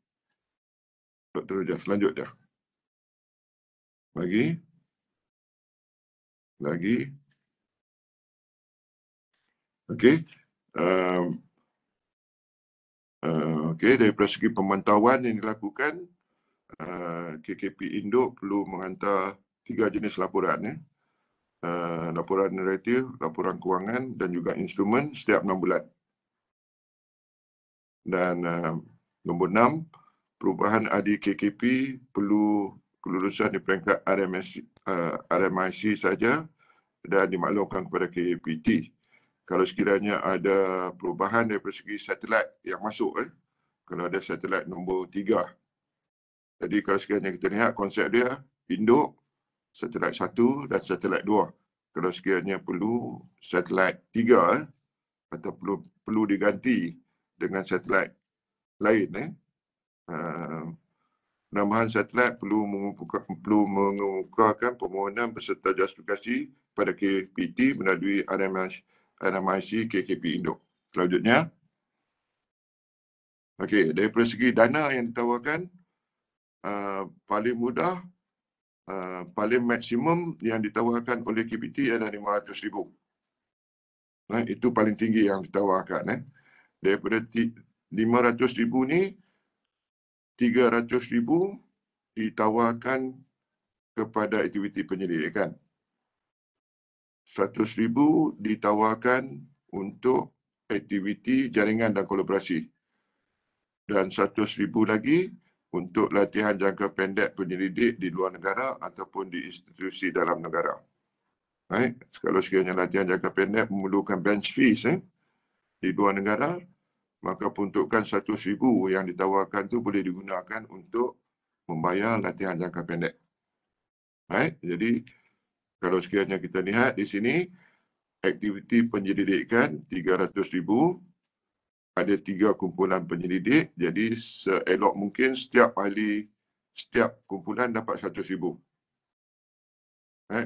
Dr. Nurjan, selanjutnya. Lagi. Okey. Okey, daripada segi pemantauan yang dilakukan, KKP Induk perlu menghantar 3 jenis laporan. Laporan naratif, laporan kewangan dan juga instrumen setiap 6 bulan. Dan nombor 6, perubahan ahli KKP perlu kelulusan di peringkat RMIC saja dan dimaklumkan kepada KPT. Kalau sekiranya ada perubahan daripada segi satelit yang masuk, kalau ada satelit nombor 3. Jadi kalau sekiranya kita lihat konsep dia, induk, satelit 1 dan satelit 2. Kalau sekiranya perlu satelit 3 atau perlu diganti dengan satelit lain, penambahan satelit perlu mengemukakan permohonan beserta justifikasi pada KPT melalui RMIC KKP Induk. Selanjutnya, okey, daripada segi dana yang ditawarkan, paling mudah, paling maksimum yang ditawarkan oleh KPT adalah RM500,000. Itu paling tinggi yang ditawarkan. Daripada RM500,000 ni, RM300,000 ditawarkan kepada aktiviti penyelidikan. RM100,000 ditawarkan untuk aktiviti jaringan dan kolaborasi. Dan RM100,000 lagi untuk latihan jangka pendek penyelidik di luar negara ataupun di institusi dalam negara. Kalau sekiranya latihan jangka pendek memerlukan bench fees di luar negara, maka peruntukan RM100,000 yang ditawarkan tu boleh digunakan untuk membayar latihan jangka pendek. Jadi, kalau sekiranya kita lihat di sini, aktiviti penyelidikan RM300,000, ada 3 kumpulan penyelidik, jadi seelok mungkin setiap kumpulan dapat RM100,000.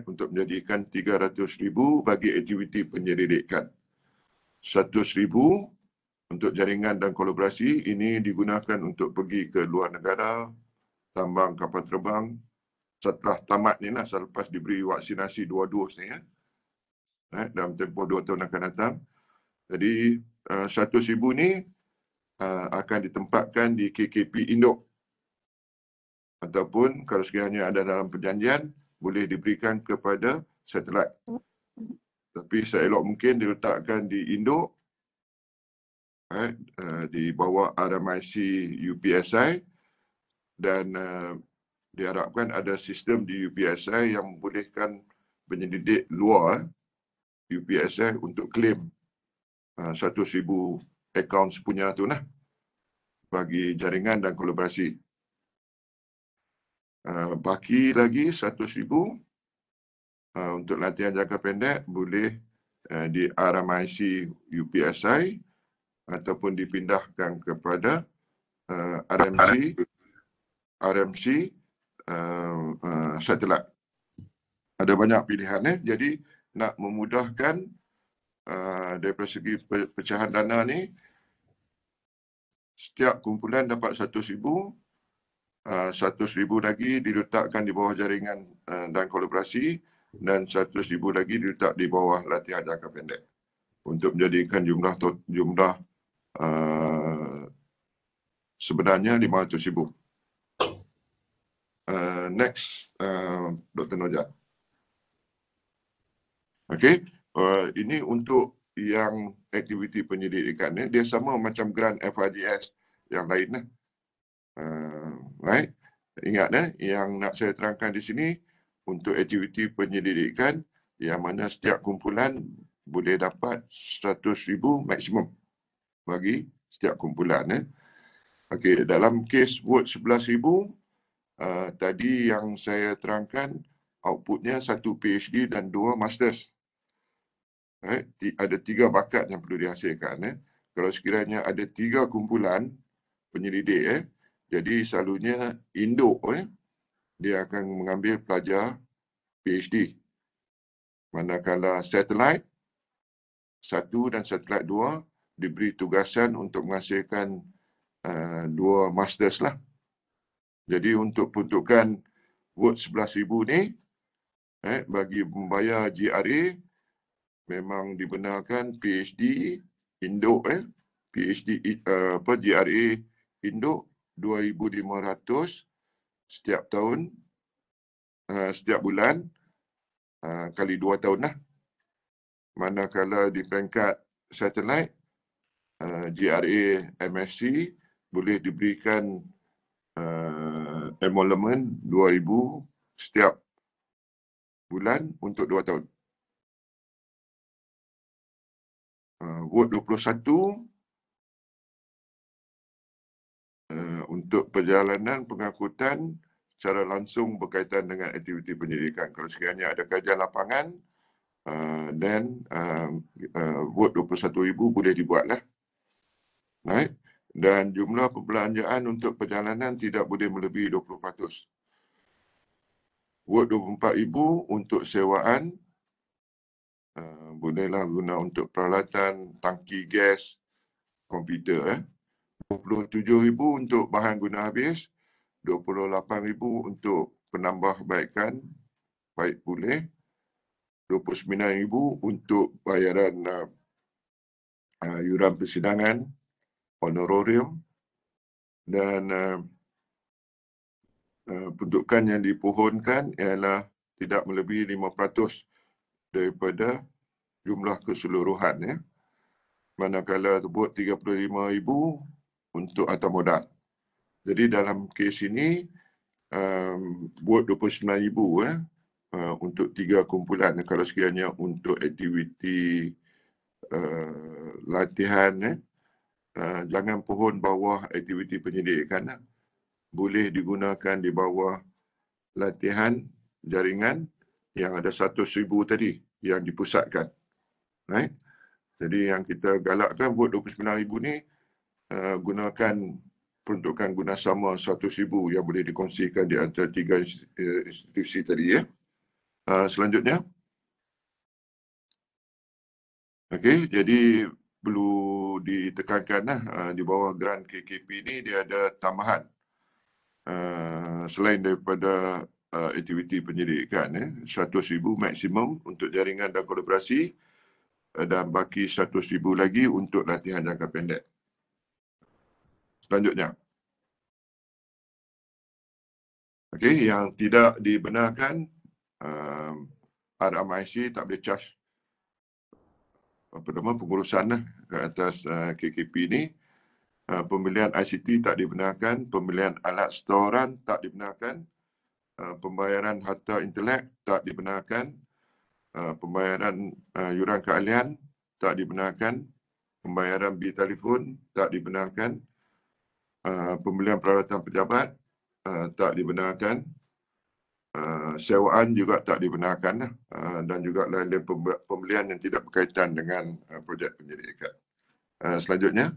Untuk menjadikan RM300,000 bagi aktiviti penyelidikan. RM100,000 untuk jaringan dan kolaborasi, ini digunakan untuk pergi ke luar negara, tambang kapal terbang, setelah tamat ni selepas diberi vaksinasi 2 dos ni, dalam tempoh 2 tahun akan datang. Jadi RM100,000 ni akan ditempatkan di KKP Induk. Ataupun kalau sekiranya ada dalam perjanjian, boleh diberikan kepada satelit. Tapi seelok mungkin diletakkan di Induk, di bawah RMIC UPSI, dan diharapkan ada sistem di UPSI yang membolehkan penyelidik luar UPSI untuk claim RM100,000 akaun sepunya tu bagi jaringan dan kolaborasi. Baki lagi RM100,000 untuk latihan jangka pendek boleh di RMIC UPSI ataupun dipindahkan kepada RMC satelit. Ada banyak pilihan. Jadi nak memudahkan daripada segi pecahan dana ni, setiap kumpulan dapat RM100,000, RM100,000 lagi diletakkan di bawah jaringan dan kolaborasi, dan RM100,000 lagi diletak di bawah latihan jangka pendek untuk menjadikan jumlah sebenarnya RM500,000. Next, Dr. Nurjan. Okey, ini untuk yang aktiviti penyelidikan ni, dia sama macam grant FRGS yang lain. Right? Ingat yang nak saya terangkan di sini untuk aktiviti penyelidikan yang mana setiap kumpulan boleh dapat 100,000 maksimum bagi setiap kumpulan. Okey, dalam kes vote 11,000, tadi yang saya terangkan, outputnya 1 PhD dan 2 Masters. Ada 3 bakat yang perlu dihasilkan. Kalau sekiranya ada 3 kumpulan penyelidik, jadi selalunya induk dia akan mengambil pelajar PhD. Manakala satelit 1 dan satelit 2 diberi tugasan untuk menghasilkan 2 Masters lah. Jadi untuk peruntukan vote 11,000 ni, bagi membayar GRA, memang dibenarkan PhD induk, PhD GRA induk 2,500 setiap tahun, setiap bulan, kali 2 tahun lah. Manakala di peringkat satelit, GRA MSc boleh diberikan emolument 2,000 setiap bulan untuk 2 tahun. Vote 21 untuk perjalanan pengangkutan secara langsung berkaitan dengan aktiviti penyelidikan. Kalau sekiranya ada kajian lapangan, dan vote 21,000 boleh dibuatlah. Right? Dan jumlah perbelanjaan untuk perjalanan tidak boleh melebihi 20%. Vote 24,000 untuk sewaan, bolehlah guna untuk peralatan tangki gas, komputer. 27,000 untuk bahan guna habis, 28,000 untuk penambahbaikan, baik pulih, 29,000 untuk bayaran yuran persidangan, honorarium, dan peruntukan yang dipohonkan ialah tidak melebihi 5% daripada jumlah keseluruhan. Manakala vote 35,000 untuk atas modal. Jadi dalam kes ini, vote 29,000 untuk 3 kumpulan. Kalau sekiranya untuk aktiviti latihan, jangan pohon bawah aktiviti penyelidikan. Boleh digunakan di bawah latihan jaringan yang ada 100,000 tadi yang dipusatkan. Right? Jadi yang kita galakkan vote 29,000 ni, gunakan peruntukan guna sama 100,000 yang boleh dikongsikan di antara 3 institusi tadi. Selanjutnya. Okey, jadi perlu ditekankan di bawah grant KKP ni dia ada tambahan. Selain daripada aktiviti penyelidikan, 100,000 maksimum untuk jaringan dan kolaborasi, dan baki 100,000 lagi untuk latihan jangka pendek. Selanjutnya. Okey, yang tidak dibenarkan, RMIC tak boleh charge pengurusan ke atas KKP ni. Pembelian ICT tak dibenarkan, pembelian alat storan tak dibenarkan, pembayaran harta intelek tak dibenarkan, pembayaran yuran keahlian tak dibenarkan, pembayaran bil telefon tak dibenarkan, pembelian peralatan pejabat tak dibenarkan, sewaan juga tak dibenarkan, dan juga lain-lain pembelian yang tidak berkaitan dengan projek penyelidikan. Selanjutnya.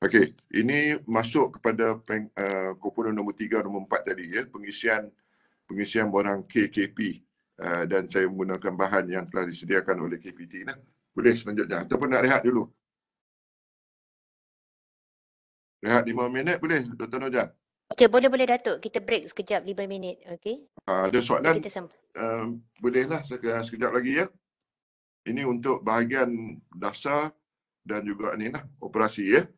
Okey, ini masuk kepada komponen nombor 3 dan nombor 4 tadi, pengisian borang KKP, dan saya menggunakan bahan yang telah disediakan oleh KPT. Boleh selanjutnya ataupun nak rehat dulu. Rehat 5 minit boleh, Dr. Nojan? Okey, boleh Datuk. Kita break sekejap 5 minit. Okey. Ada soalan? Kita Bolehlah sekejap lagi ya. Ini untuk bahagian dasar dan juga ni operasi ya.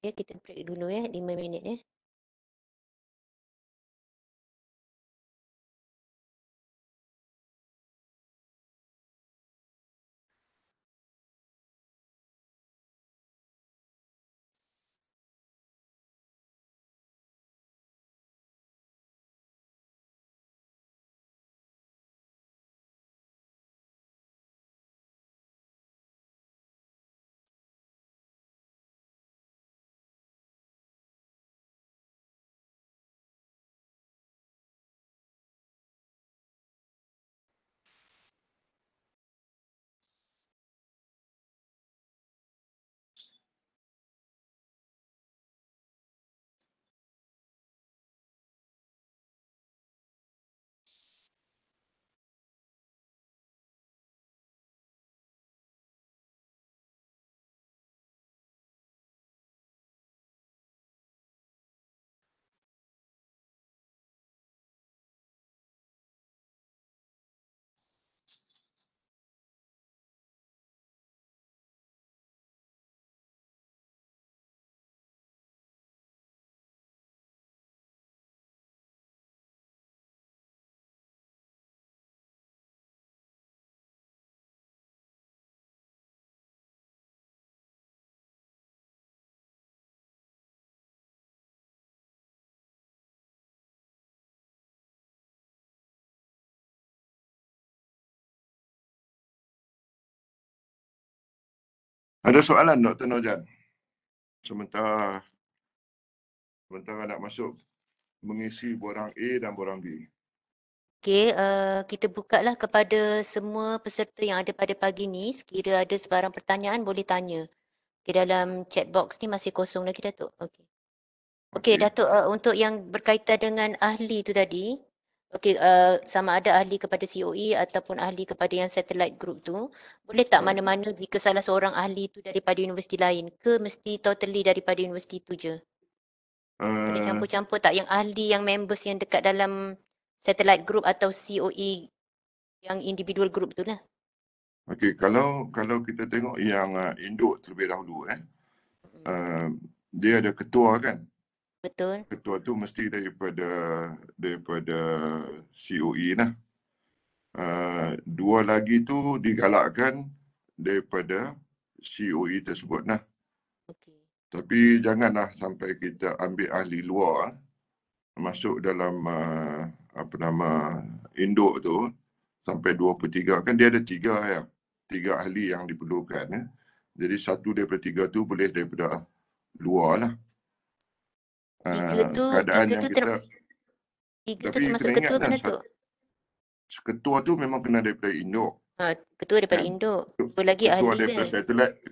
Ya, kita break dulu 5 minit Ada soalan Dr. Nojan? Sementara nak masuk mengisi borang A dan borang B. Okey, kita bukalah kepada semua peserta yang ada pada pagi ni. Sekira ada sebarang pertanyaan boleh tanya. Okey, dalam chat box ni masih kosong lagi, Datuk. Okey. Okey, Datuk, untuk yang berkaitan dengan ahli tu tadi, okey, sama ada ahli kepada COE ataupun ahli kepada yang satellite group tu, boleh tak mana-mana jika salah seorang ahli tu daripada universiti lain ke mesti totally daripada universiti tu je? Boleh campur-campur tak yang ahli, yang members yang dekat dalam satellite group atau COE yang individual group tu lah? Okey, kalau kita tengok yang induk terlebih dahulu, dia ada ketua kan? Betul. Ketua tu mesti daripada COE lah. Dua lagi tu digalakkan daripada COE tersebut lah. Okey. Tapi janganlah sampai kita ambil ahli luar masuk dalam induk tu sampai 2/3. Kan dia ada 3 ahli yang diperlukan. Jadi 1 daripada 3 tu boleh daripada luar lah. Tiga tu termasuk ketua kan, Datuk? Ketua tu memang kena daripada induk. Ketua daripada induk. Dua lagi ahli kan?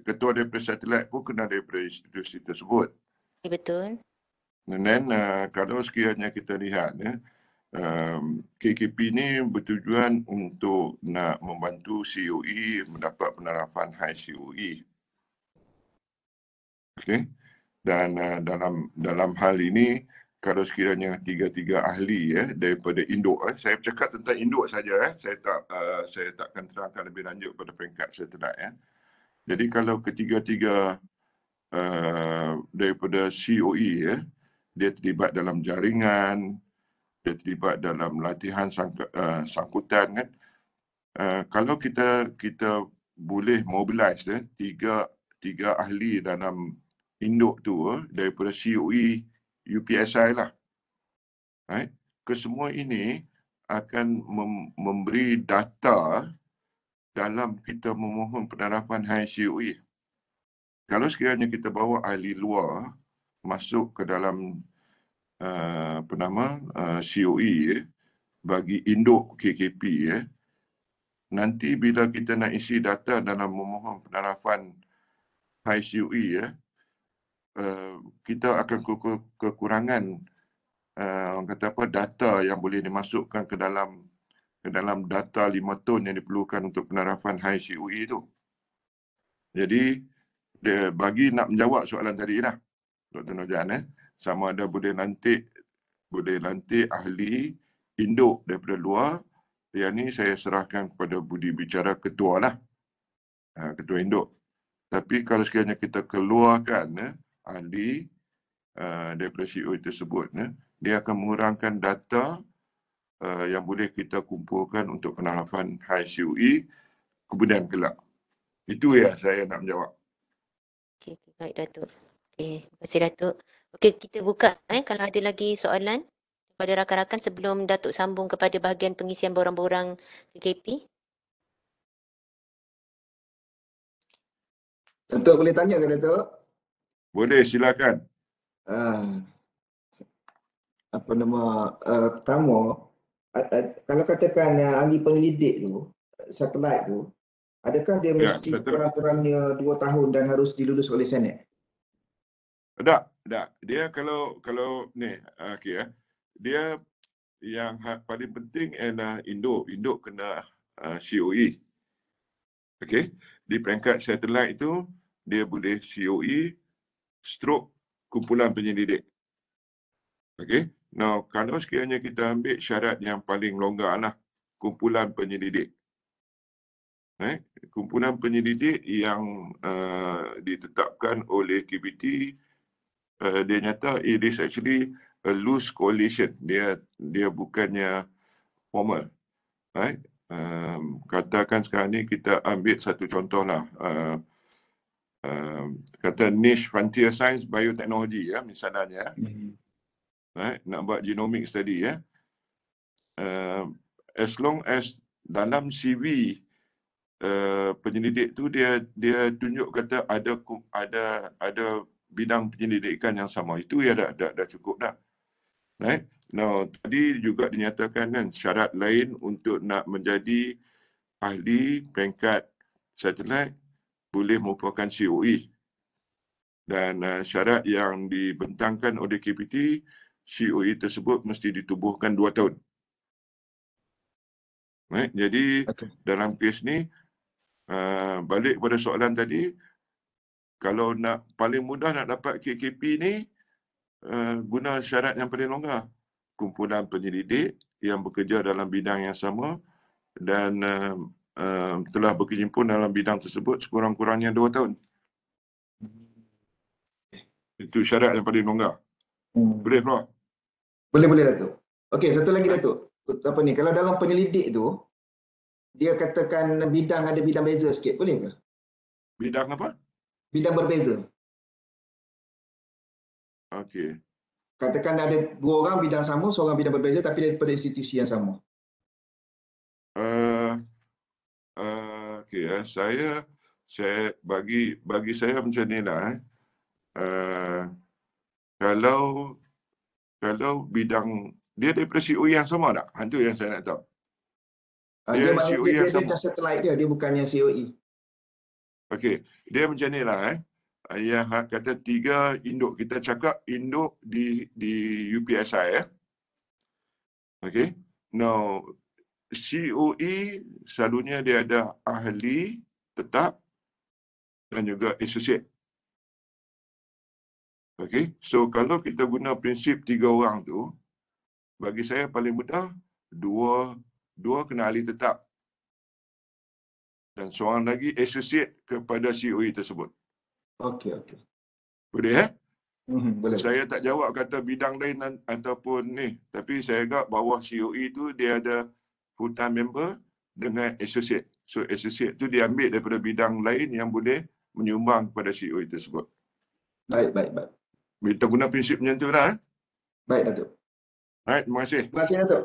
Ketua daripada satellite pun kena daripada institusi tersebut. Betul. And then kalau sekiranya kita lihat KKP ni bertujuan untuk nak membantu COE mendapat penerapan high COE. Okey. Dan dalam hal ini kalau sekiranya 3 ahli daripada induk, saya bercakap tentang induk saja, saya takkan terangkan lebih lanjut pada peringkat satellite. Jadi kalau ketiga-tiga daripada COE dia terlibat dalam jaringan, dia terlibat dalam latihan sangkutan kan. Kalau kita boleh mobilize tiga ahli dalam induk tu daripada COE UPSI lah. Right? Kesemua ini akan memberi data dalam kita memohon penerapan high COE. Kalau sekiranya kita bawa ahli luar masuk ke dalam COE bagi induk KKP nanti bila kita nak isi data dalam memohon penerapan high COE kita akan kekurangan data yang boleh dimasukkan ke dalam data 5 ton yang diperlukan untuk penerapan high COE tu. Jadi bagi nak menjawab soalan tadi lah Dr. Nojan, sama ada boleh lantik ahli induk daripada luar. Yang ni saya serahkan kepada budi bicara ketua lah, ketua induk. Tapi kalau sekiranya kita keluarkan ahli daripada COE tersebut, dia akan mengurangkan data yang boleh kita kumpulkan untuk penerapan high COE kemudian kelak. Itu ya saya nak menjawab. Okey, baik Datuk. Okey, terima kasih Datuk. Okey, kita buka kalau ada lagi soalan kepada rakan-rakan sebelum Datuk sambung kepada bahagian pengisian borang-borang KKP. Datuk boleh tanya ke Datuk? Boleh, silakan. Kamu kalau katakan ahli penyelidik tu, satelit tu, adakah dia mesti kurang-kurangnya 2 tahun dan harus dilulus oleh Senate? Tak. Dia kalau ni, dia yang paling penting ialah induk kena COE. Okey, di peringkat satelit itu dia boleh COE stroke kumpulan penyelidik. Okey. Now, kalau sekiranya kita ambil syarat yang paling longgar lah, kumpulan penyelidik. Kumpulan penyelidik yang ditetapkan oleh KBT, dia nyata it is actually a loose coalition. Dia bukannya formal. Right? Katakan sekarang ni kita ambil satu contoh lah. Kata niche frontier science biotechnology misalnya. Right? Nak buat genomic study as long as dalam CV penyelidik tu dia tunjuk kata ada bidang penyelidikan yang sama. Itu ya dah cukup dah. Right? Now, tadi juga dinyatakan kan syarat lain untuk nak menjadi ahli peringkat satelit boleh merupakan COE. Dan syarat yang dibentangkan oleh KPT, COE tersebut mesti ditubuhkan 2 tahun. Right? Jadi dalam kes ni, balik pada soalan tadi, kalau nak paling mudah nak dapat KKP ni, guna syarat yang paling longgar. Kumpulan penyelidik yang bekerja dalam bidang yang sama dan telah berkecimpung dalam bidang tersebut sekurang-kurangnya 2 tahun. Itu syarat yang paling longgar. Boleh, Prof? Boleh, Datuk. Okey, satu lagi, Datuk. Apa ni, kalau dalam penyelidik tu, dia katakan bidang ada bidang beza sikit, boleh ke? Bidang apa? Bidang berbeza. Okey. Katakan ada 2 orang bidang sama, seorang bidang berbeza tapi daripada institusi yang sama. Okey, saya bagi saya macam ni lah. Kalau bidang dia daripada COE yang sama tak? Itu yang saya nak tahu. Dia satellite dia bukannya COE. Okey, dia macam ni lah. Yang kata 3 induk, kita cakap induk di UPSI. Okey, now COE selalunya dia ada ahli tetap dan juga associate. Okey, so kalau kita guna prinsip 3 orang tu, bagi saya paling mudah dua kena ahli tetap dan seorang lagi associate kepada COE tersebut. Okey. Boleh Boleh. Saya tak jawab kata bidang lain ataupun ni, tapi saya agak bawah COE tu dia ada full time member dengan associate. So associate tu diambil daripada bidang lain yang boleh menyumbang kepada COE tersebut. Baik. Kita guna prinsip macam tu lah. Baik, Datuk. Baik, terima kasih. Terima kasih, Datuk.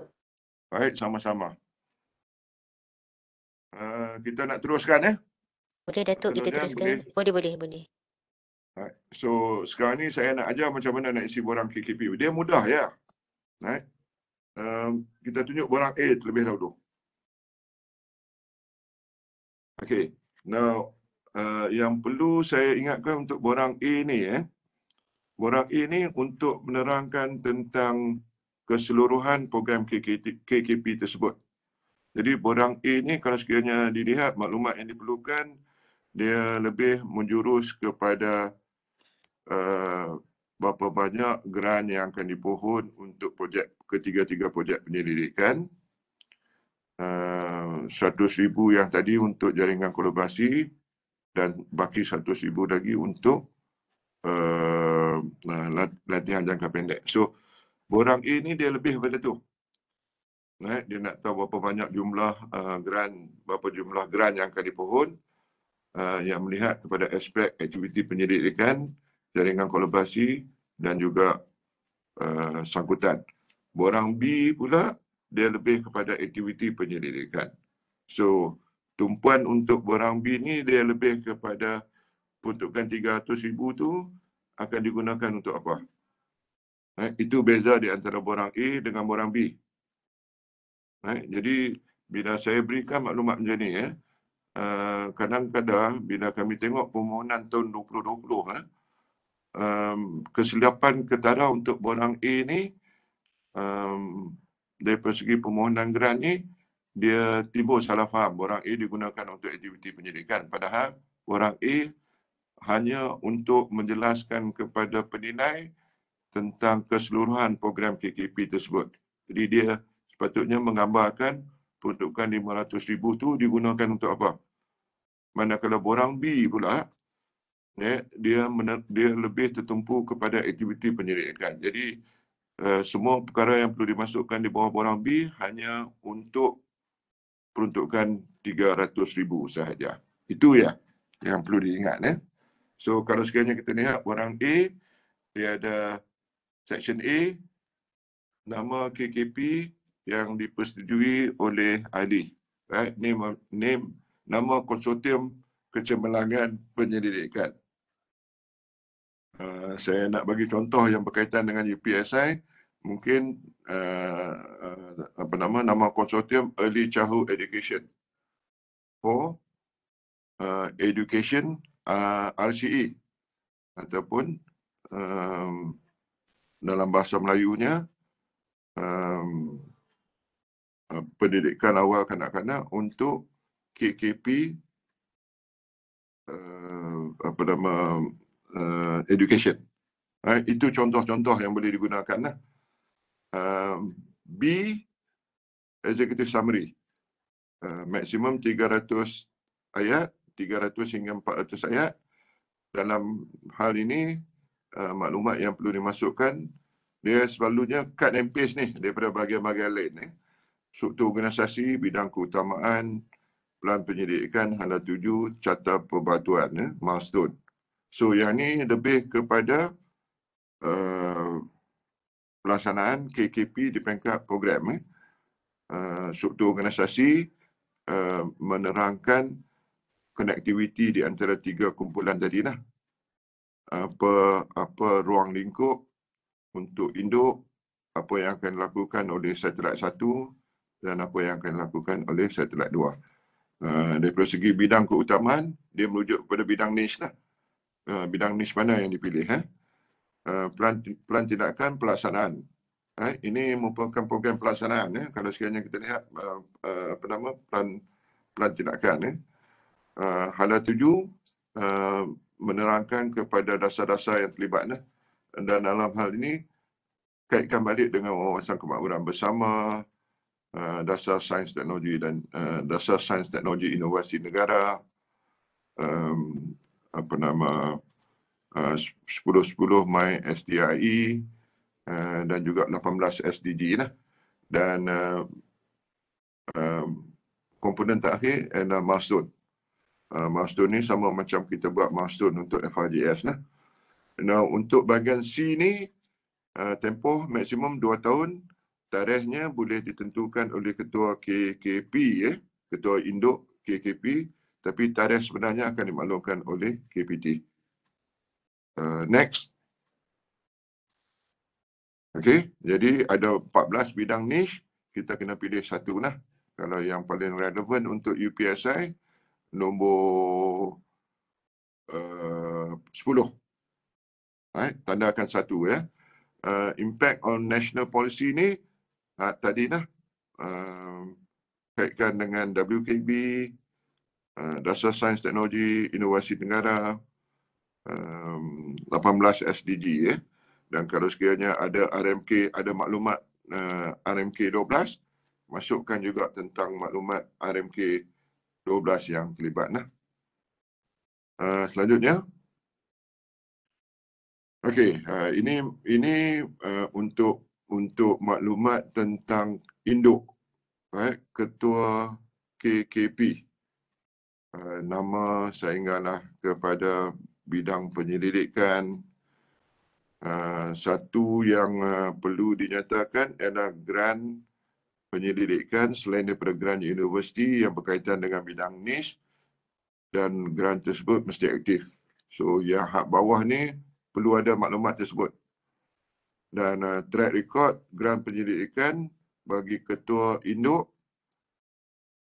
Baik, sama-sama. Kita nak teruskan ya? Boleh, Datuk, kita teruskan. Boleh. Right. So sekarang ni saya nak ajar macam mana nak isi borang KKP. Dia mudah ya. Right. Kita tunjuk borang A terlebih dahulu. Okay. Now yang perlu saya ingatkan untuk borang A ni borang A ni untuk menerangkan tentang keseluruhan program KKP tersebut. Jadi borang A ni kalau sekiranya dilihat maklumat yang diperlukan, dia lebih menjurus kepada berapa banyak grant yang akan dipohon untuk projek ketiga-tiga projek penyelidikan. 100,000 yang tadi untuk jaringan kolaborasi dan baki 100,000 lagi untuk latihan jangka pendek. So borang A ni dia lebih daripada tu. Dia nak tahu berapa banyak jumlah berapa jumlah grant yang akan dipohon yang melihat kepada aspek aktiviti penyelidikan, jaringan kolaborasi dan juga sangkutan. Borang B pula dia lebih kepada aktiviti penyelidikan. So tumpuan untuk borang B ni dia lebih kepada peruntukan 300,000 tu akan digunakan untuk apa? Itu beza di antara borang A dengan borang B. Jadi bila saya berikan maklumat macam ni kadang-kadang bila kami tengok permohonan tahun 2020 kesilapan ketara untuk borang A ni dari segi permohonan grant ni dia timbul salah faham borang A digunakan untuk aktiviti penyelidikan, padahal borang A hanya untuk menjelaskan kepada penilai tentang keseluruhan program KKP tersebut. Jadi dia sepatutnya menggambarkan peruntukan 500,000 tu digunakan untuk apa. Manakala borang B pula dia lebih tertumpu kepada aktiviti penyelidikan. Jadi semua perkara yang perlu dimasukkan di bawah borang B hanya untuk peruntukan 300,000 sahaja. Itu ya yang perlu diingat. So kalau sekiranya kita lihat borang A, dia ada Section A, nama KKP yang dipersetujui oleh ahli. Right? Name nama konsortium kecemerlangan penyelidikan. Saya nak bagi contoh yang berkaitan dengan UPSI, mungkin nama konsortium Early Childhood Education for Education RCE, ataupun dalam bahasa Melayunya pendidikan awal kanak-kanak untuk KKP education. Itu contoh-contoh yang boleh digunakan lah. B, executive summary. Maksimum 300 ayat, 300 hingga 400 ayat. Dalam hal ini, maklumat yang perlu dimasukkan, dia selalunya cut and paste ni daripada bahagian-bahagian lain. Struktur organisasi, bidang keutamaan, plan penyelidikan, hala tuju, carta perbatuan, milestone. So yang ni lebih kepada pelaksanaan KKP di peringkat program. Struktur organisasi menerangkan konektiviti di antara 3 kumpulan tadi lah. Apa ruang lingkup untuk induk, apa yang akan dilakukan oleh satelit 1 dan apa yang akan dilakukan oleh satelit 2. Dari segi bidang keutamaan, dia merujuk kepada bidang niche lah. Bidang niche mana yang dipilih. Plan tindakan pelaksanaan. Ini merupakan program pelaksanaan. Kalau sekiranya kita lihat plan tindakan. Hala tuju menerangkan kepada dasar-dasar yang terlibat. Dan dalam hal ini, kaitkan balik dengan wawasan kemakmuran bersama, dasar sains teknologi dan dasar sains teknologi inovasi negara, 10-10 My SDIE dan juga 18 SDG lah. Dan komponen terakhir adalah milestone. Milestone ni sama macam kita buat milestone untuk FRJS lah. Nah, untuk bahagian C ni, tempoh maksimum 2 tahun. Tarikhnya boleh ditentukan oleh ketua KKP, ketua induk KKP, tapi tarikh sebenarnya akan dimaklumkan oleh KPT. Next. Okey, jadi ada 14 bidang niche, kita kena pilih satu lah. Kalau yang paling relevan untuk UPSI, nombor 10. Tandakan 1 ya. Impact on national policy ni, tadi lah, kaitkan dengan WKB, dasar sains teknologi inovasi negara, 18 SDG ya. Dan kalau sekiranya ada RMK, ada maklumat RMK 12, masukkan juga tentang maklumat RMK 12 yang terlibat lah. Selanjutnya, okey, ini untuk maklumat tentang induk, ketua KKP. Nama sehinggalah kepada bidang penyelidikan. Satu yang perlu dinyatakan adalah grant penyelidikan selain daripada grant universiti yang berkaitan dengan bidang niche, dan grant tersebut mesti aktif. So yang hak bawah ni perlu ada maklumat tersebut. Dan track record grant penyelidikan bagi ketua induk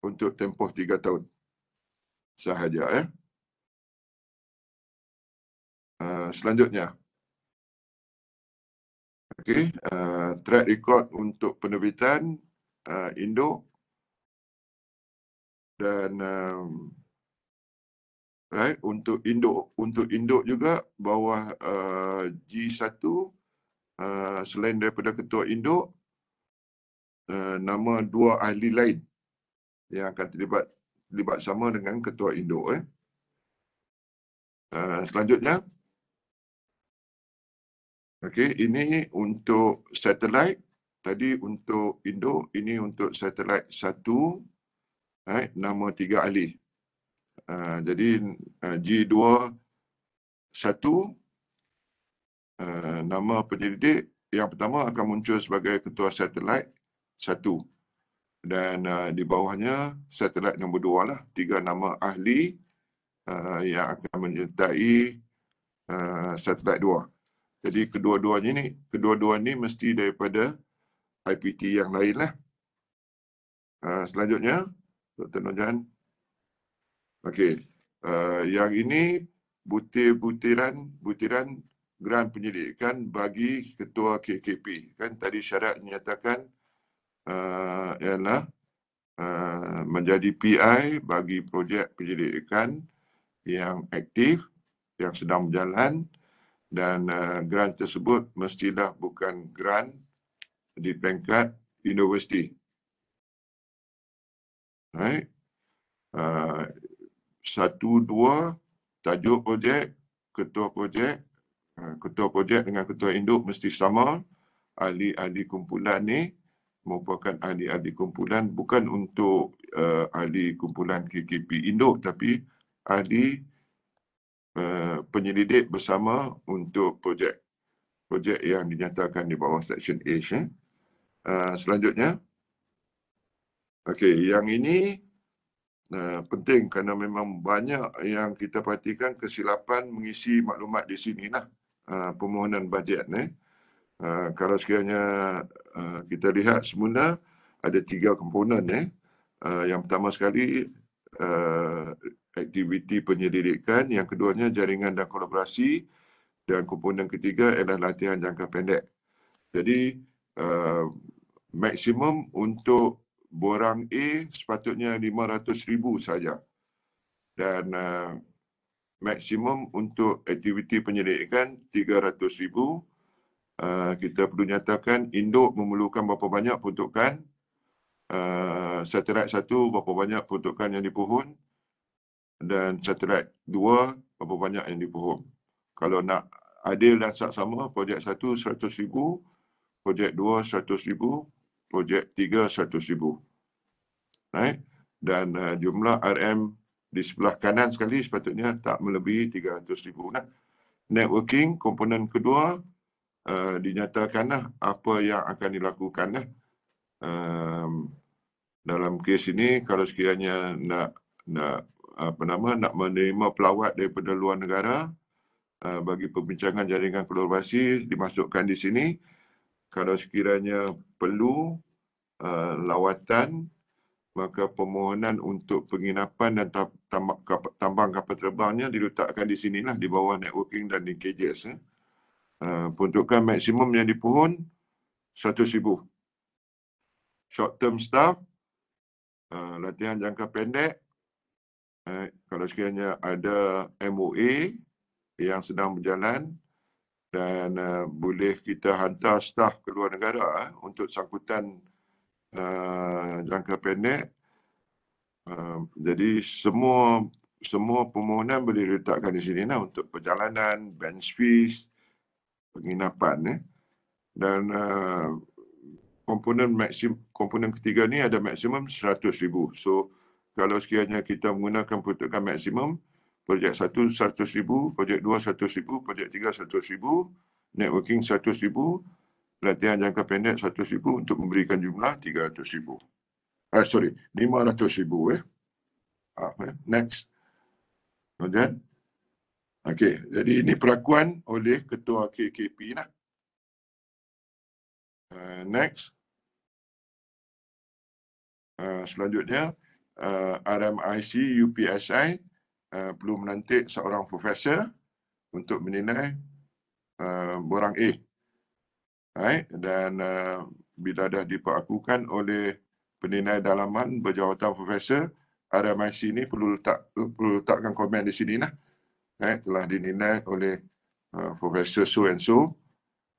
untuk tempoh 3 tahun sahaja. Selanjutnya, okey, track record untuk penerbitan induk dan untuk induk juga bawah G1, selain daripada ketua induk, nama 2 ahli lain yang akan terlibat sama dengan ketua induk. Selanjutnya, okey, ini untuk satelit. Tadi untuk induk, ini untuk satelit 1, nama 3 ahli. Jadi G2 1, nama penyelidik yang pertama akan muncul sebagai ketua satelit 1. Dan di bawahnya satelit nombor 2 lah, 3 nama ahli yang akan menyertai satelit 2. Jadi kedua-dua ni mesti daripada IPT yang lain lah. Selanjutnya, Dr. Nurjan. Okey, yang ini butiran grant penyelidikan bagi ketua KKP. Kan tadi syarat menyatakan ialah menjadi PI bagi projek penyelidikan yang aktif, yang sedang berjalan, dan grant tersebut mestilah bukan grant di peringkat universiti. Right? 1, 2, tajuk projek, ketua projek dengan ketua induk mesti sama. Ahli-ahli kumpulan ni merupakan ahli-ahli kumpulan, bukan untuk ahli kumpulan KKP induk, tapi ahli penyelidik bersama untuk projek yang dinyatakan di bawah Section H. Selanjutnya, okey, yang ini penting kerana memang banyak yang kita perhatikan kesilapan mengisi maklumat di sini lah, permohonan bajet ni. Kalau sekiranya kita lihat semula ada 3 komponen ni. Yang pertama sekali aktiviti penyelidikan, yang keduanya jaringan dan kolaborasi, dan komponen ketiga adalah latihan jangka pendek. Jadi maksimum untuk borang A sepatutnya 500,000 saja. Dan maksimum untuk aktiviti penyelidikan 300,000. Kita perlu nyatakan induk memerlukan berapa banyak peruntukan, satelit 1 berapa banyak peruntukan yang dipohon, dan satelit 2 berapa banyak yang dipohon. Kalau nak adil dan saksama, projek 1 100,000, projek 2 100,000, projek 3 100,000. Right? Dan jumlah RM di sebelah kanan sekali sepatutnya tak melebihi 300,000. Nah, networking komponen kedua dinyatakanlah apa yang akan dilakukan. Dalam kes ini, kalau sekiranya nak menerima pelawat daripada luar negara bagi perbincangan jaringan kolaborasi dimasukkan di sini. Kalau sekiranya perlu lawatan, maka permohonan untuk penginapan dan tambang kapal terbangnya diletakkan di sinilah, di bawah networking dan linkages. Peruntukan maksimum yang dipohon 100,000. Short term staff, latihan jangka pendek, kalau sekiranya ada MOA yang sedang berjalan, dan boleh kita hantar staf ke luar negara untuk sangkutan jangka pendek. Jadi semua permohonan boleh diletakkan di sini lah, untuk perjalanan, bench fees, penginapan. Dan komponen ketiga ni ada maksimum 100,000. So kalau sekiranya kita menggunakan peruntukan maksimum, projek 1 100,000, projek 2 100,000, projek 3 100,000, networking 100,000, latihan jangka pendek 100,000 untuk memberikan jumlah 300,000. 500,000. Next. Kemudian. Okey, jadi ini perakuan oleh ketua KKP lah. Next. Selanjutnya, RMIC UPSI perlu melantik seorang profesor untuk menilai borang A. Right? Dan bila dah diperlakukan oleh penilai dalaman berjawatan profesor, RMIC ini perlu letakkan komen di sini lah. Right? Telah dinilai oleh Profesor So and So,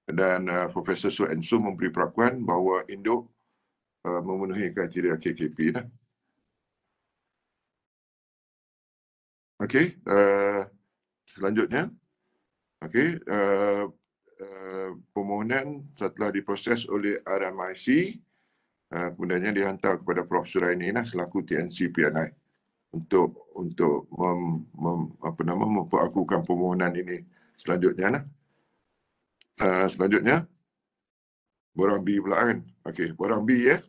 dan Profesor So and So memberi perakuan bahawa induk memenuhi kriteria KKP lah. Okey, selanjutnya. Okey, permohonan setelah diproses oleh RMIC, kemudiannya dihantar kepada Prof Suraini lah selaku TNC PNI untuk memperakukan permohonan ini selanjutnya lah. Selanjutnya borang B pula kan. Okey, borang B ya.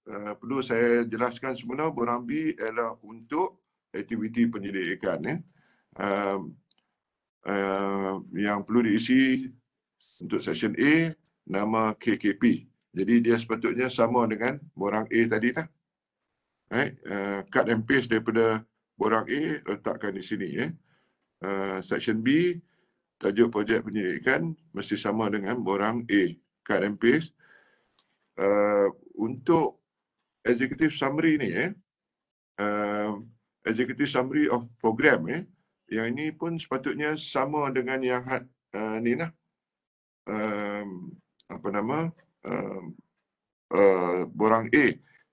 perlu saya jelaskan semula, borang B adalah untuk aktiviti penyelidikan. Yang perlu diisi untuk Section A, nama KKP. Jadi dia sepatutnya sama dengan borang A tadi lah. Cut and paste daripada borang A, letakkan di sini. Section B, tajuk projek penyelidikan mesti sama dengan borang A. Cut and paste. Untuk executive summary ni, executive summary of program, yang ini pun sepatutnya sama dengan yang ni lah. Borang A.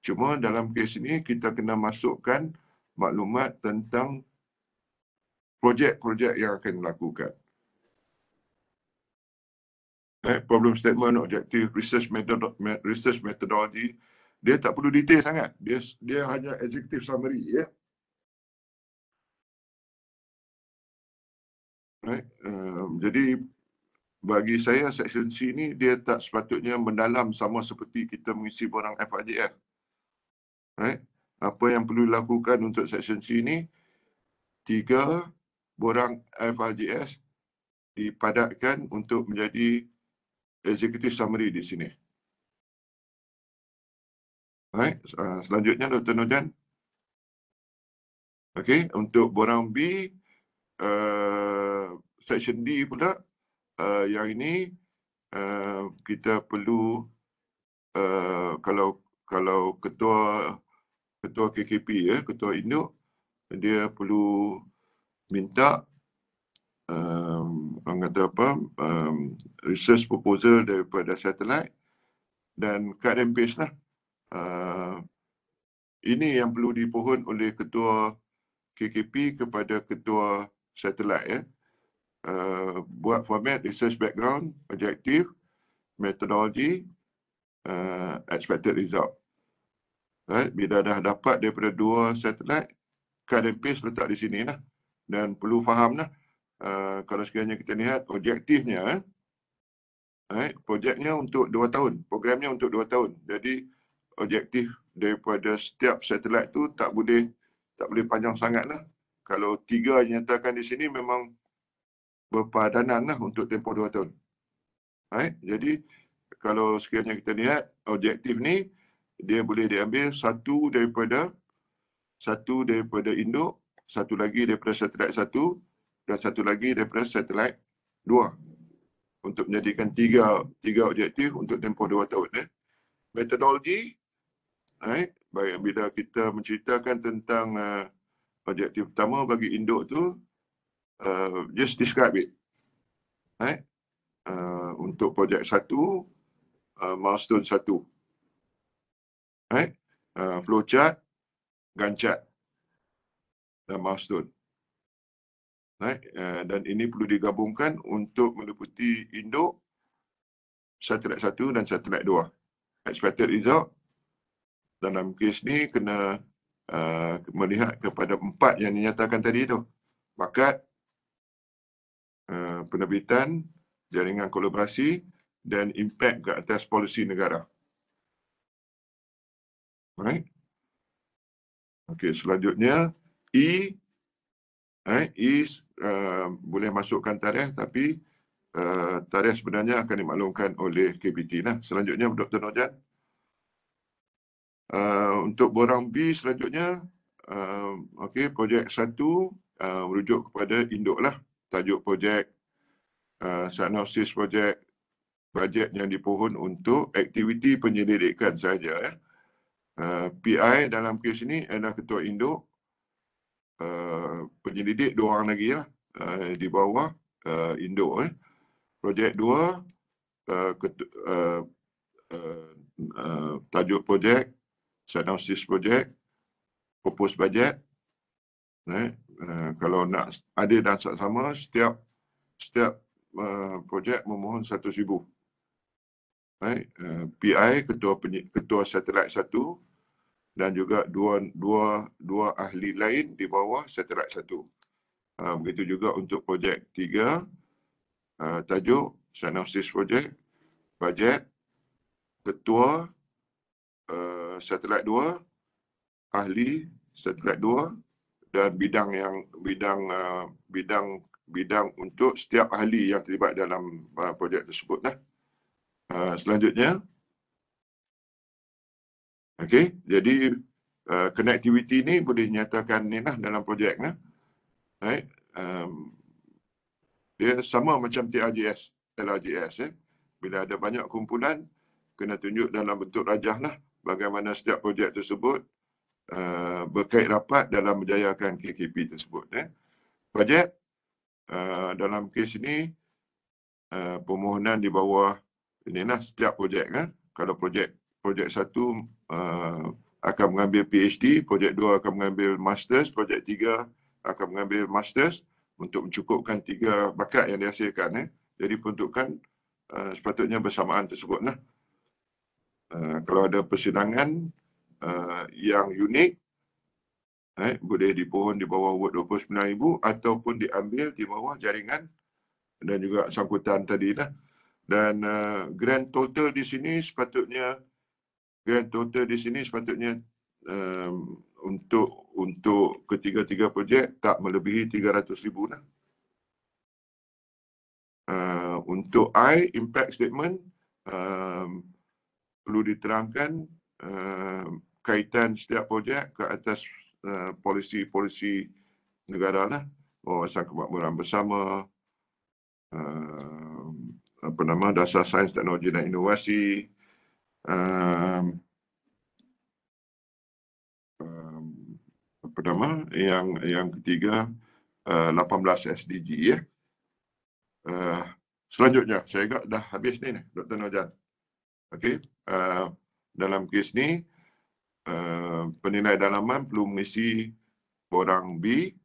Cuma dalam kes ini kita kena masukkan maklumat tentang projek-projek yang akan dilakukan. Problem statement, objective, research methodology, dia tak perlu detail sangat. Dia hanya executive summary, ya. Jadi bagi saya Section C ni dia tak sepatutnya mendalam sama seperti kita mengisi borang FRJF. Apa yang perlu dilakukan untuk Section C ni, 3 borang FRJS dipadatkan untuk menjadi executive summary di sini. Selanjutnya Dr. Nojan. Okey, untuk borang B, Section D pula, yang ini kita perlu kalau ketua KKP, ketua induk, dia perlu minta research proposal daripada satellite dan cut and paste lah. Ini yang perlu dipohon oleh ketua KKP kepada ketua satellite. Buat format, research background, objective, methodology, expected result. Bila dah dapat daripada 2 satellite, cut and paste letak di sini lah. Dan perlu faham lah, kalau sekiranya kita lihat objektifnya, projeknya untuk 2 tahun, programnya untuk 2 tahun. Jadi objektif daripada setiap satellite tu tak boleh panjang sangat lah. Kalau 3 dinyatakan di sini memang berpadanan lah untuk tempoh 2 tahun. Jadi kalau sekiranya kita lihat objektif ni, dia boleh diambil satu daripada induk, satu lagi daripada satelit 1 dan satu lagi daripada satelit 2 untuk menjadikan 3 objektif untuk tempoh 2 tahun. Metodologi, bila kita menceritakan tentang objektif pertama bagi induk tu, just describe it. Untuk projek 1, milestone 1. Flowchart, Gantt chart dan milestone. Dan ini perlu digabungkan untuk meliputi induk, satelit 1 dan satelit 2. Expected result dalam kes ni kena melihat kepada 4 yang dinyatakan tadi tu. Bakat, penerbitan, jaringan kolaborasi dan impak ke atas polisi negara. Okey, selanjutnya E boleh masukkan tarikh, tapi tarikh sebenarnya akan dimaklumkan oleh KPT lah. Selanjutnya Dr. Nojan. Untuk borang B selanjutnya, projek 1 merujuk kepada induk lah. Tajuk projek, diagnosis projek, bajet yang dipohon untuk aktiviti penyelidikan saja. PI dalam kes ini adalah ketua induk, penyelidik 2 orang lagi lah di bawah induk. Projek 2, tajuk projek, diagnosis projek, propose bajet. Kalau nak adil dan sama, setiap projek memohon 100,000. PI ketua satelit 1 dan juga dua ahli lain di bawah satelit 1. Begitu juga untuk projek 3, tajuk diagnosis projek, bajet, ketua satelit 2, ahli satelit 2 dan bidang untuk setiap ahli yang terlibat dalam projek tersebut lah. Selanjutnya, okey, jadi connectivity ni boleh dinyatakan ni lah dalam projek lah. Right? Dia sama macam TRJS, LRJS. Bila ada banyak kumpulan, kena tunjuk dalam bentuk rajah lah bagaimana setiap projek tersebut berkait rapat dalam menjayakan KKP tersebut. Bajet, dalam kes ini, permohonan di bawah inilah setiap projek. Kalau projek 1 akan mengambil PhD, projek 2 akan mengambil Masters, projek 3 akan mengambil Masters untuk mencukupkan 3 bakat yang dihasilkan. Jadi peruntukan sepatutnya bersamaan tersebut. Kalau ada persidangan yang unik, boleh dipohon di bawah Word 29,000 ataupun diambil di bawah jaringan dan juga sangkutan tadi lah. Dan grand total di sini sepatutnya untuk ketiga-tiga projek tak melebihi 300,000 lah. Untuk impact statement perlu diterangkan kaitan setiap projek ke atas polisi negara lah, wawasan kemakmuran bersama, dasar sains, teknologi dan inovasi, yang ketiga 18 SDG. Selanjutnya, saya agak dah habis ni Dr. Nojan. Okey, dalam kes ni penilai dalaman perlu mengisi borang B.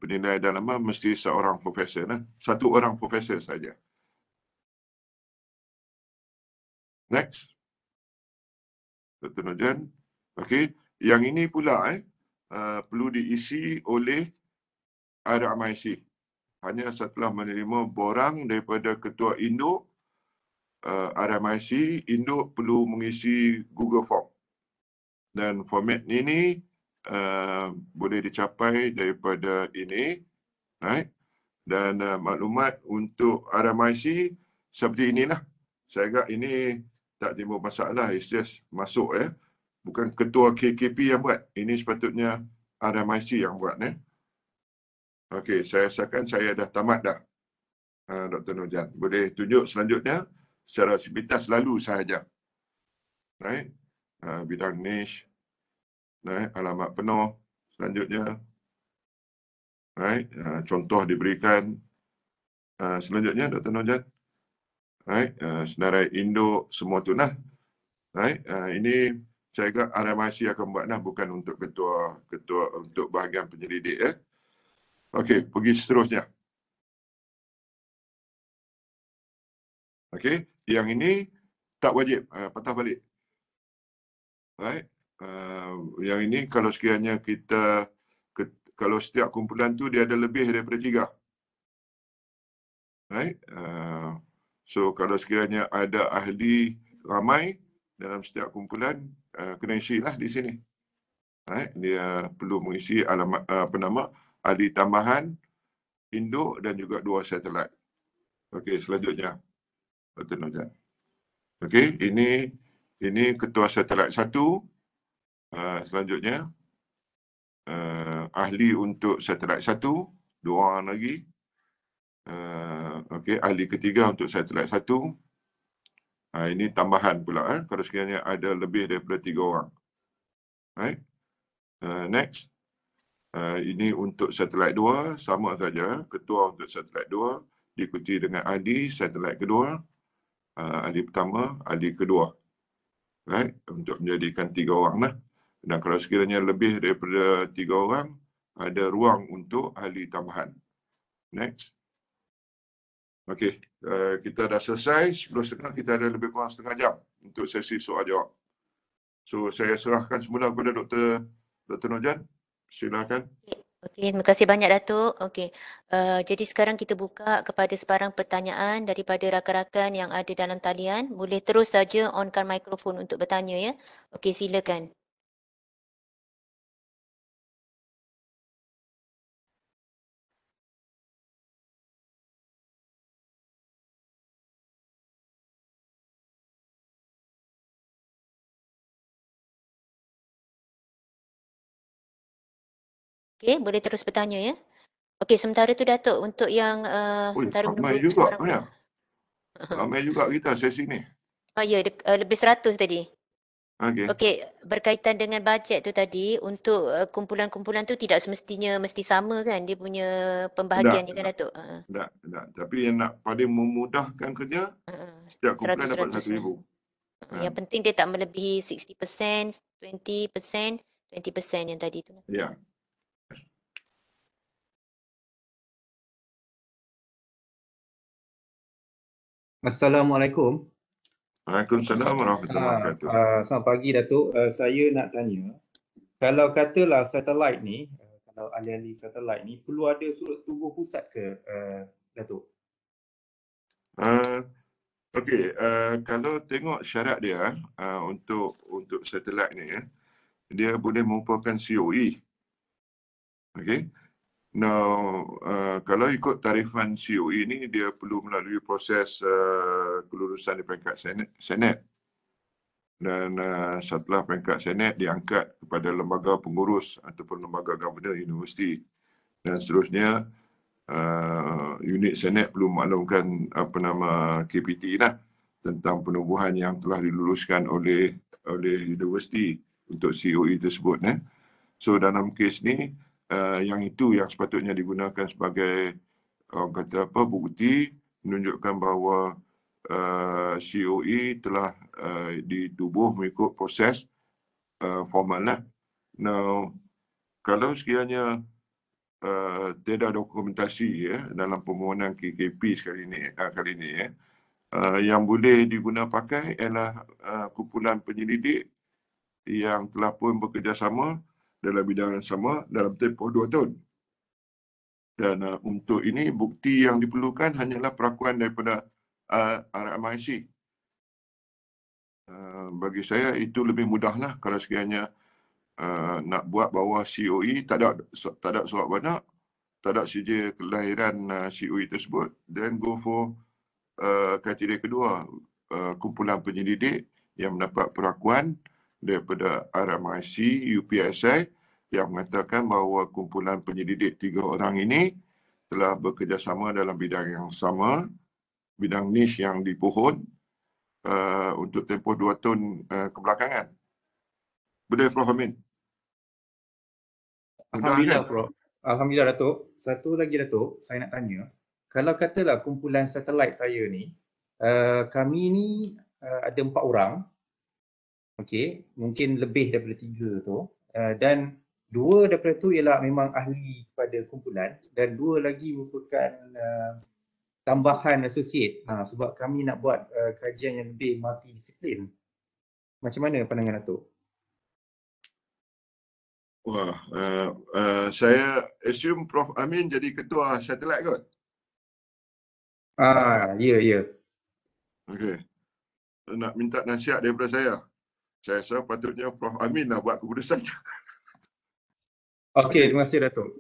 Penilai dalaman mesti seorang profesor, satu orang profesor saja. Next, Dr. Nojan. Okey, yang ini pula perlu diisi oleh RMIC. Hanya setelah menerima borang daripada ketua induk RMIC, induk perlu mengisi Google Form. Dan format ini boleh dicapai daripada ini, right? Dan maklumat untuk RMIC seperti inilah. Saya agak ini tak timbul masalah, it's just masuk bukan ketua KKP yang buat. Ini sepatutnya RMIC yang buat. Okey, saya rasakan saya dah tamat dah. Dr. Nojan, boleh tunjuk selanjutnya secara sepintas lalu sahaja. Right? Bidang niche, right? Alamat penuh selanjutnya. Right? Contoh diberikan. Selanjutnya Dr. Nojan. Right? Senarai induk semua tu lah. Right? Ini saya agak RMIC akan buat lah, bukan untuk ketua untuk bahagian penyelidik. Okey, pergi seterusnya. Okey, yang ini tak wajib patah balik. Right? Yang ini kalau sekiranya kalau setiap kumpulan tu dia ada lebih daripada 3. Right? So kalau sekiranya ada ahli ramai dalam setiap kumpulan, kena isilah di sini. Right? Dia perlu mengisi alamat ahli tambahan, induk dan juga 2 satelit. Okey, selanjutnya. Dr. Nojan. Okey, ini ketua satelit 1. Selanjutnya ahli untuk satelit 1, 2 orang lagi. Okey, ahli ketiga untuk satelit 1. Ini tambahan pula kalau sekiranya ada lebih daripada 3 orang. Right? Next. Ini untuk satelit 2, sama saja. Ketua untuk satelit 2 diikuti dengan ahli satelit kedua, ahli pertama, ahli kedua. Right? Untuk menjadikan 3 orang lah. Dan kalau sekiranya lebih daripada 3 orang, ada ruang untuk ahli tambahan. Next. Okey, kita dah selesai. 10.30 kita ada lebih kurang setengah jam untuk sesi soal jawab. So, saya serahkan semula kepada Dr. Nojan. Silakan. Okey, terima kasih banyak Datuk. Okey, jadi sekarang kita buka kepada sebarang pertanyaan daripada rakan-rakan yang ada dalam talian. Boleh terus saja onkan mikrofon untuk bertanya ya. Okey, silakan. Okey, boleh terus bertanya ya. Okey, sementara tu Datuk, untuk yang Oi, sementara ramai menunggu juga sebarang ya. Ramai juga kita sesi ni. ya, lebih 100 tadi. Okey. Okey, berkaitan dengan bajet tu tadi, untuk kumpulan-kumpulan tu tidak semestinya mesti sama kan dia punya pembahagiannya kan Datuk? Tak. Tapi yang nak paling memudahkan kerja, setiap kumpulan dapat 1,000. Yang penting dia tak melebihi 60%, 20%, 20% yang tadi tu. Ya. Assalamualaikum. Waalaikumsalam warahmatullahi wabarakatuh. Selamat pagi Datuk. Saya nak tanya, kalau katalah satelit ni, kalau ahli-ahli satelit ni perlu ada sudut tubuh pusat ke Datuk? Okey, kalau tengok syarat dia untuk satelit ni, dia boleh merupakan COE. Okey. Now, kalau ikut tarifan COE ni, dia perlu melalui proses kelulusan di peringkat Senat. Dan setelah peringkat Senat, diangkat kepada lembaga pengurus ataupun lembaga governor universiti. Dan seterusnya, unit Senat perlu maklumkan KPT lah tentang penubuhan yang telah diluluskan oleh universiti untuk COE tersebut. So dalam kes ni, yang itu yang sepatutnya digunakan sebagai bukti menunjukkan bahawa COE telah ditubuh mengikut proses formal lah. Now, kalau sekiranya tiada dokumentasi dalam permohonan KKP kali ini yang boleh diguna pakai ialah kumpulan penyelidik yang telah pun bekerjasama dalam bidang yang sama dalam tempoh 2 tahun. Dan untuk ini bukti yang diperlukan hanyalah perakuan daripada RMIC. Bagi saya itu lebih mudahlah kalau sekiranya nak buat bahawa COE tak ada surat banyak, tak ada sijil kelahiran COE tersebut, then go for kriteria kedua, kumpulan penyelidik yang mendapat perakuan daripada RMIC, UPSI yang mengatakan bahawa kumpulan penyelidik 3 orang ini telah bekerjasama dalam bidang yang sama, bidang niche yang dipohon untuk tempoh 2 tahun kebelakangan. Boleh, Prof. Amin? Alhamdulillah, Prof. Alhamdulillah, Datuk. Satu lagi, Datuk, saya nak tanya. Kalau katalah kumpulan satelit saya ni, kami ni ada 4 orang. Okey, mungkin lebih daripada 3 tu. Dan 2 daripada tu ialah memang ahli pada kumpulan dan 2 lagi merupakan tambahan associate. Sebab kami nak buat kajian yang lebih multidisiplin. Macam mana pandangan Datuk? Wah, saya assume Prof. Amin jadi ketua satelit kot? Ya. Okey. Nak minta nasihat daripada saya. Saya rasa patutnya Prof. Amin lah buat keputusan. Okey, terima kasih Datuk.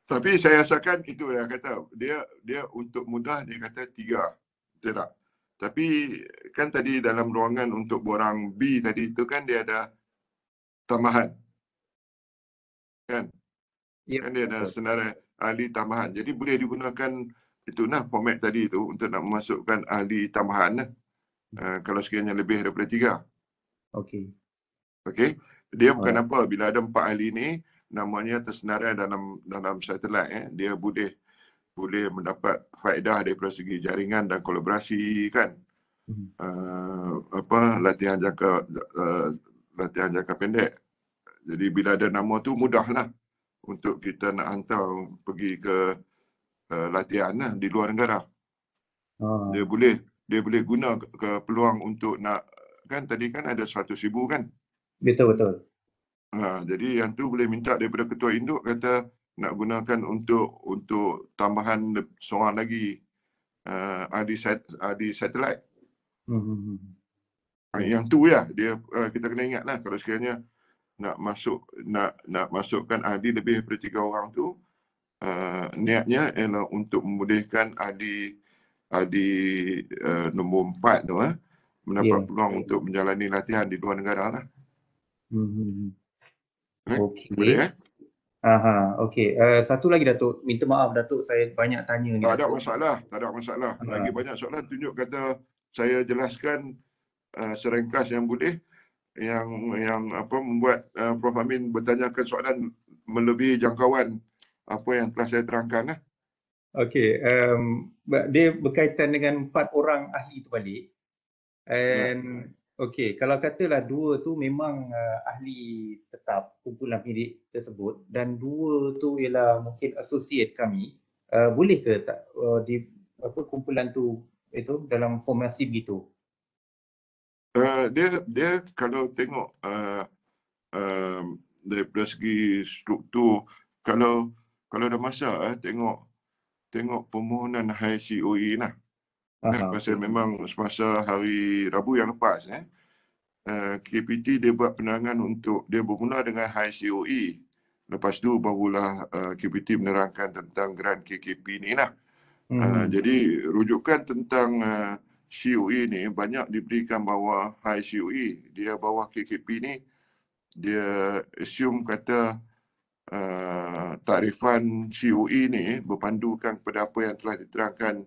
Tapi saya rasakan itu yang kata, dia untuk mudah dia kata 3. Betul tak? Tapi kan tadi dalam ruangan untuk borang B tadi itu kan dia ada tambahan. Kan? Yep. Kan dia ada senarai ahli tambahan. Jadi boleh digunakan itulah format tadi itu untuk nak memasukkan ahli tambahan lah. Kalau sekiranya lebih daripada 3. Okey. Dia bukan apa, bila ada 4 ahli ni namanya tersenarai dalam satelit, dia boleh mendapat faedah daripada segi jaringan dan kolaborasi kan. Latihan jangka pendek. Jadi bila ada nama tu mudahlah untuk kita nak hantar pergi ke latihan lah di luar negara. Dia boleh guna ke peluang untuk nak, kan tadi kan ada 100,000 kan? Betul. Jadi yang tu boleh minta daripada ketua induk kata nak gunakan untuk tambahan seorang lagi ahli satelit. Yang tu ya, dia kita kena ingatlah kalau sekiranya nak masukkan ahli lebih daripada 3 orang tu, niatnya ialah untuk membolehkan ahli nombor 4 tu mendapat peluang untuk menjalani latihan di luar negara lah. Okey. Boleh Okey. Satu lagi Datuk, minta maaf Datuk, saya banyak tanya ni. Tak ada masalah. Lagi banyak soalan tunjuk kata saya jelaskan serengkas yang boleh, yang membuat Prof Amin bertanyakan soalan melebihi jangkauan apa yang telah saya terangkan lah. Okey, dia berkaitan dengan 4 orang ahli tu balik. Okey, kalau katalah 2 tu memang ahli tetap kumpulan penyidik tersebut dan 2 tu ialah mungkin associate kami, boleh ke tak di kumpulan tu itu dalam formasi begitu? Dia kalau tengok dari segi struktur, kalau ada masa tengok permohonan high COE lah. Pasal memang semasa hari Rabu yang lepas KPT dia buat penerangan untuk dia bermula dengan high COE. Lepas tu barulah KPT menerangkan tentang grant KKP ni lah. Jadi rujukan tentang COE ni banyak diberikan bawah high COE. Dia bawah KKP ni dia assume kata takrifan COE ni berpandukan kepada apa yang telah diterangkan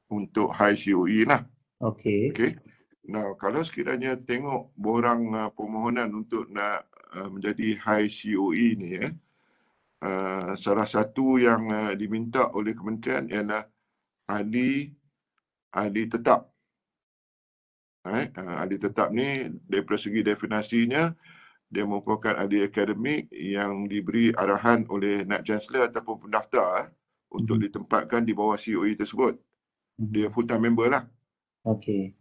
untuk high COE lah. Okey. Nah, kalau sekiranya tengok borang permohonan untuk nak menjadi high COE ni salah satu yang diminta oleh kementerian ialah ahli tetap. Ahli tetap ni dari segi definisinya dia merupakan ahli akademik yang diberi arahan oleh Naib Chancellor ataupun pendaftar untuk ditempatkan di bawah COE tersebut. Dia full time member lah. Okey.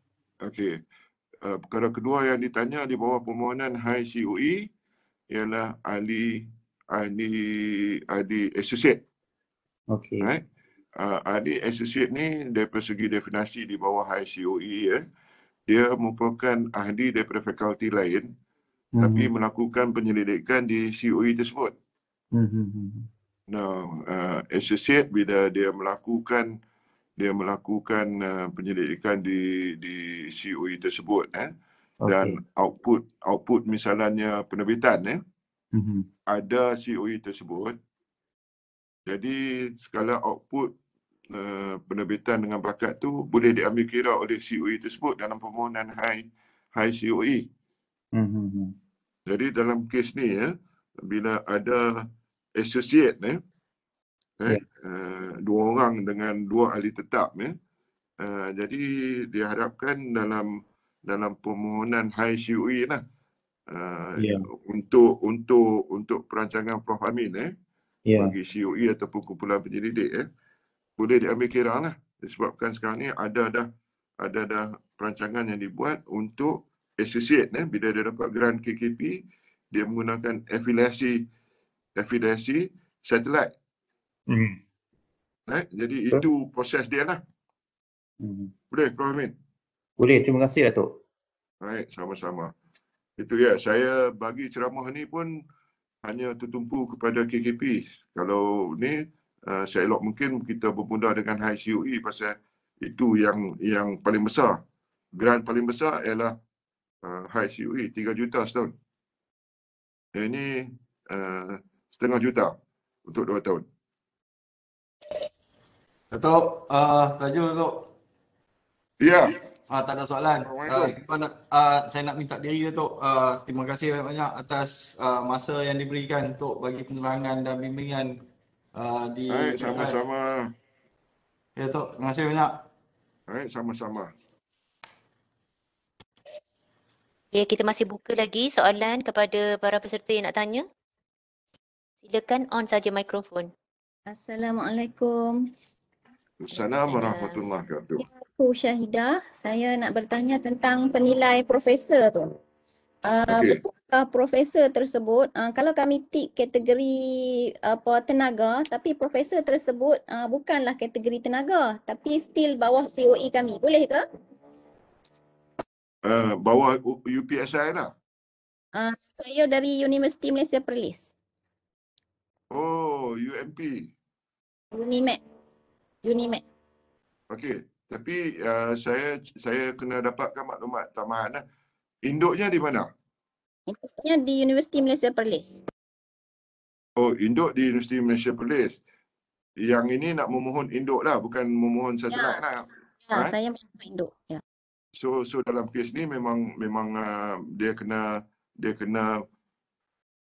Perkara kedua yang ditanya di bawah permohonan high COE ialah ahli associate. Okey. Ahli associate ni dari segi definisi di bawah high COE dia merupakan ahli daripada fakulti lain tapi melakukan penyelidikan di COE tersebut. Associate bila dia melakukan penyelidikan di COE tersebut dan output misalnya penerbitan ada COE tersebut. Jadi segala output penerbitan dengan bakat tu boleh diambil kira oleh COE tersebut dalam permohonan high COE. Jadi dalam kes ni bila ada associate 2 orang dengan 2 ahli tetap jadi diharapkan dalam permohonan high COE lah untuk perancangan Prof Amin bagi COE ataupun kumpulan penyelidik boleh diambil kira lah disebabkan sekarang ni ada dah perancangan yang dibuat untuk associate bila dia dapat grant KKP dia menggunakan afiliasi satelit. Jadi itu proses dia lah. Boleh Prof Amin? Boleh, terima kasih Datuk. Baik, sama-sama. Itu ya, saya bagi ceramah ni pun hanya tertumpu kepada KKP. Kalau ni seelok mungkin kita bermula dengan high COE pasal itu yang paling besar. Grant paling besar ialah high COE 3 juta setahun. Ini setengah juta untuk 2 tahun. Datuk, Raju Datuk. Ya. Tak ada soalan. Saya nak minta diri Datuk. Terima kasih banyak atas masa yang diberikan untuk bagi penerangan dan bimbingan di sama-sama. Ya Datuk, terima kasih banyak. Baik, sama-sama. Ya, kita masih buka lagi soalan kepada para peserta yang nak tanya. Silakan on saja mikrofon. Assalamualaikum. Assalamualaikum warahmatullahi wabarakatuh. Aku Syahidah, saya nak bertanya tentang penilai profesor tu. Okey. Betulkah profesor tersebut, kalau kami tik kategori tenaga, tapi profesor tersebut bukanlah kategori tenaga, tapi still bawah COE kami. Boleh ke? Bawah UPSI lah. Saya dari Universiti Malaysia Perlis. Oh, UMP. Unimed. Okey. Tapi saya kena dapatkan maklumat tambahan lah. Induknya di mana? Induknya di Universiti Malaysia Perlis. Oh, induk di Universiti Malaysia Perlis. Yang ini nak memohon induk lah, bukan memohon satelit lah. Ya, saya memohon induk. Ya. So dalam kes ni memang dia kena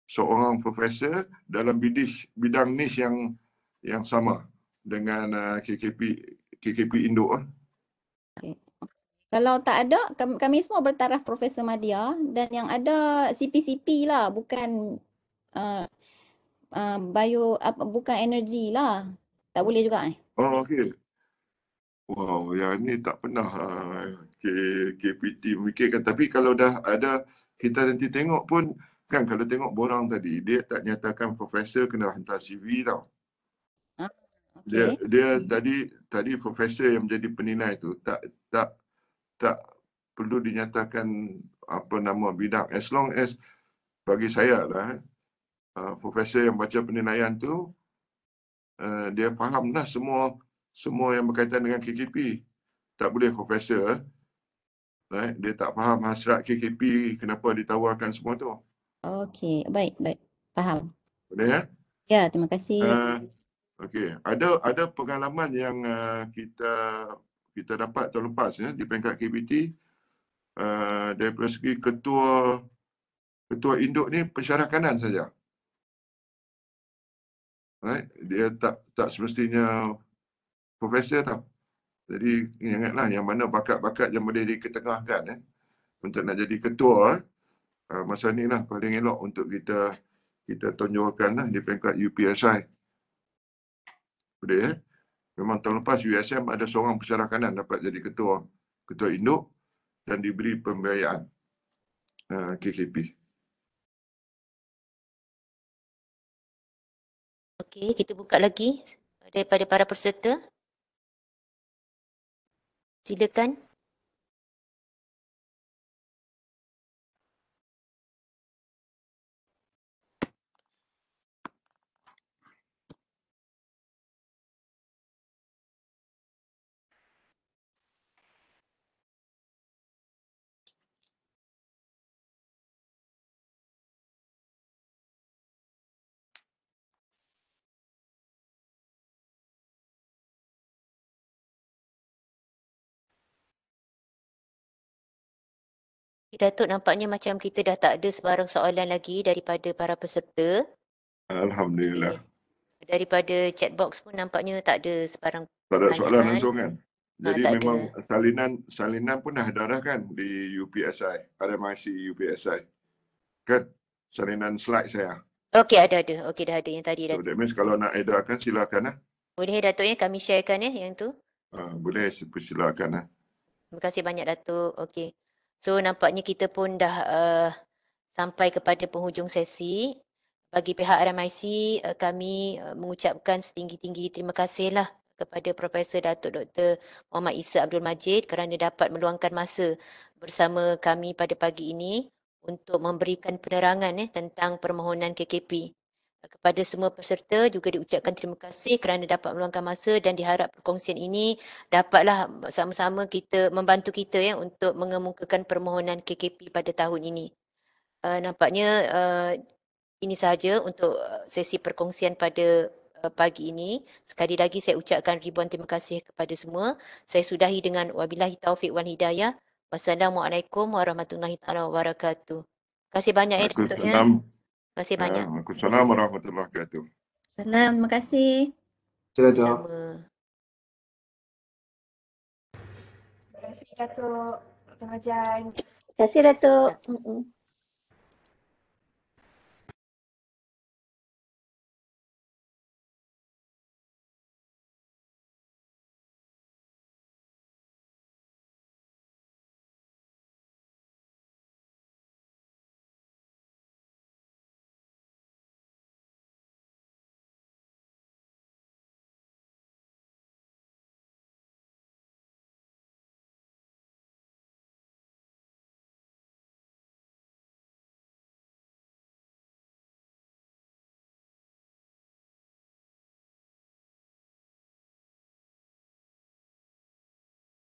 seorang profesor dalam bidang niche yang sama dengan KKP induk. Okay. Kalau tak ada, kami semua bertaraf Profesor Madya, dan yang ada CP lah, bukan bukan energi lah. Tak boleh juga. Oh, okey. Wow, yang ni tak pernah KPT memikirkan. Tapi kalau dah ada, kita nanti tengok pun, kan kalau tengok borang tadi, dia tak nyatakan profesor kena hantar CV tau. Okay. Dia tadi profesor yang menjadi penilai tu tak perlu dinyatakan apa nama bidang, as long as bagi saya lah profesor yang baca penilaian tu dia faham lah semua yang berkaitan dengan KKP. Tak boleh profesor dia tak faham hasrat KKP, kenapa ditawarkan semua tu. Okey, baik. Faham. Boleh ya? Ya, terima kasih. Okey, ada pengalaman yang kita dapat tahun lepas di peringkat KPT dari segi ketua induk ni pensyarah kanan saja. Dia tak semestinya profesor tau. Jadi ingatlah yang mana bakat-bakat yang boleh diketengahkan untuk nak jadi ketua masa ni lah paling elok untuk kita tonjolkan di peringkat UPSI. Boleh Memang tahun lepas USM ada seorang pensyarah kanan dapat jadi ketua induk dan diberi pembiayaan KKP. Okey, kita buka lagi daripada para peserta. Silakan. Datuk, nampaknya macam kita dah tak ada sebarang soalan lagi daripada para peserta. Alhamdulillah. Daripada chat box pun nampaknya tak ada sebarang tak ada soalan langsung kan. Jadi memang salinan pun dah ada kan di UPSI, RMIC UPSI. Kan salinan slide saya. Okey, ada. Okey, dah ada yang tadi. So, that means kalau nak edarkan silakan . Boleh Datuk kami sharekan yang tu. Boleh, silakan . Terima kasih banyak Datuk. Okey. So nampaknya kita pun dah sampai kepada penghujung sesi. Bagi pihak RMIC, kami mengucapkan setinggi-tinggi terima kasihlah kepada Profesor Datuk Dr. Muhammad Isa Abdul Majid kerana dapat meluangkan masa bersama kami pada pagi ini untuk memberikan penerangan tentang permohonan KKP. Kepada semua peserta juga diucapkan terima kasih kerana dapat meluangkan masa dan diharap perkongsian ini dapatlah sama-sama kita membantu kita untuk mengemukakan permohonan KKP pada tahun ini. Nampaknya ini sahaja untuk sesi perkongsian pada pagi ini. Sekali lagi saya ucapkan ribuan terima kasih kepada semua. Saya sudahi dengan wabillahi taufiq wal hidayah. Wassalamualaikum warahmatullahi wabarakatuh. Terima kasih banyak Datuk Terima kasih banyak. Waalaikumsalam warahmatullahi wabarakatuh. Salam, terima kasih. Sama. Terima kasih Datuk. Dr. Majan. Terima kasih Datuk.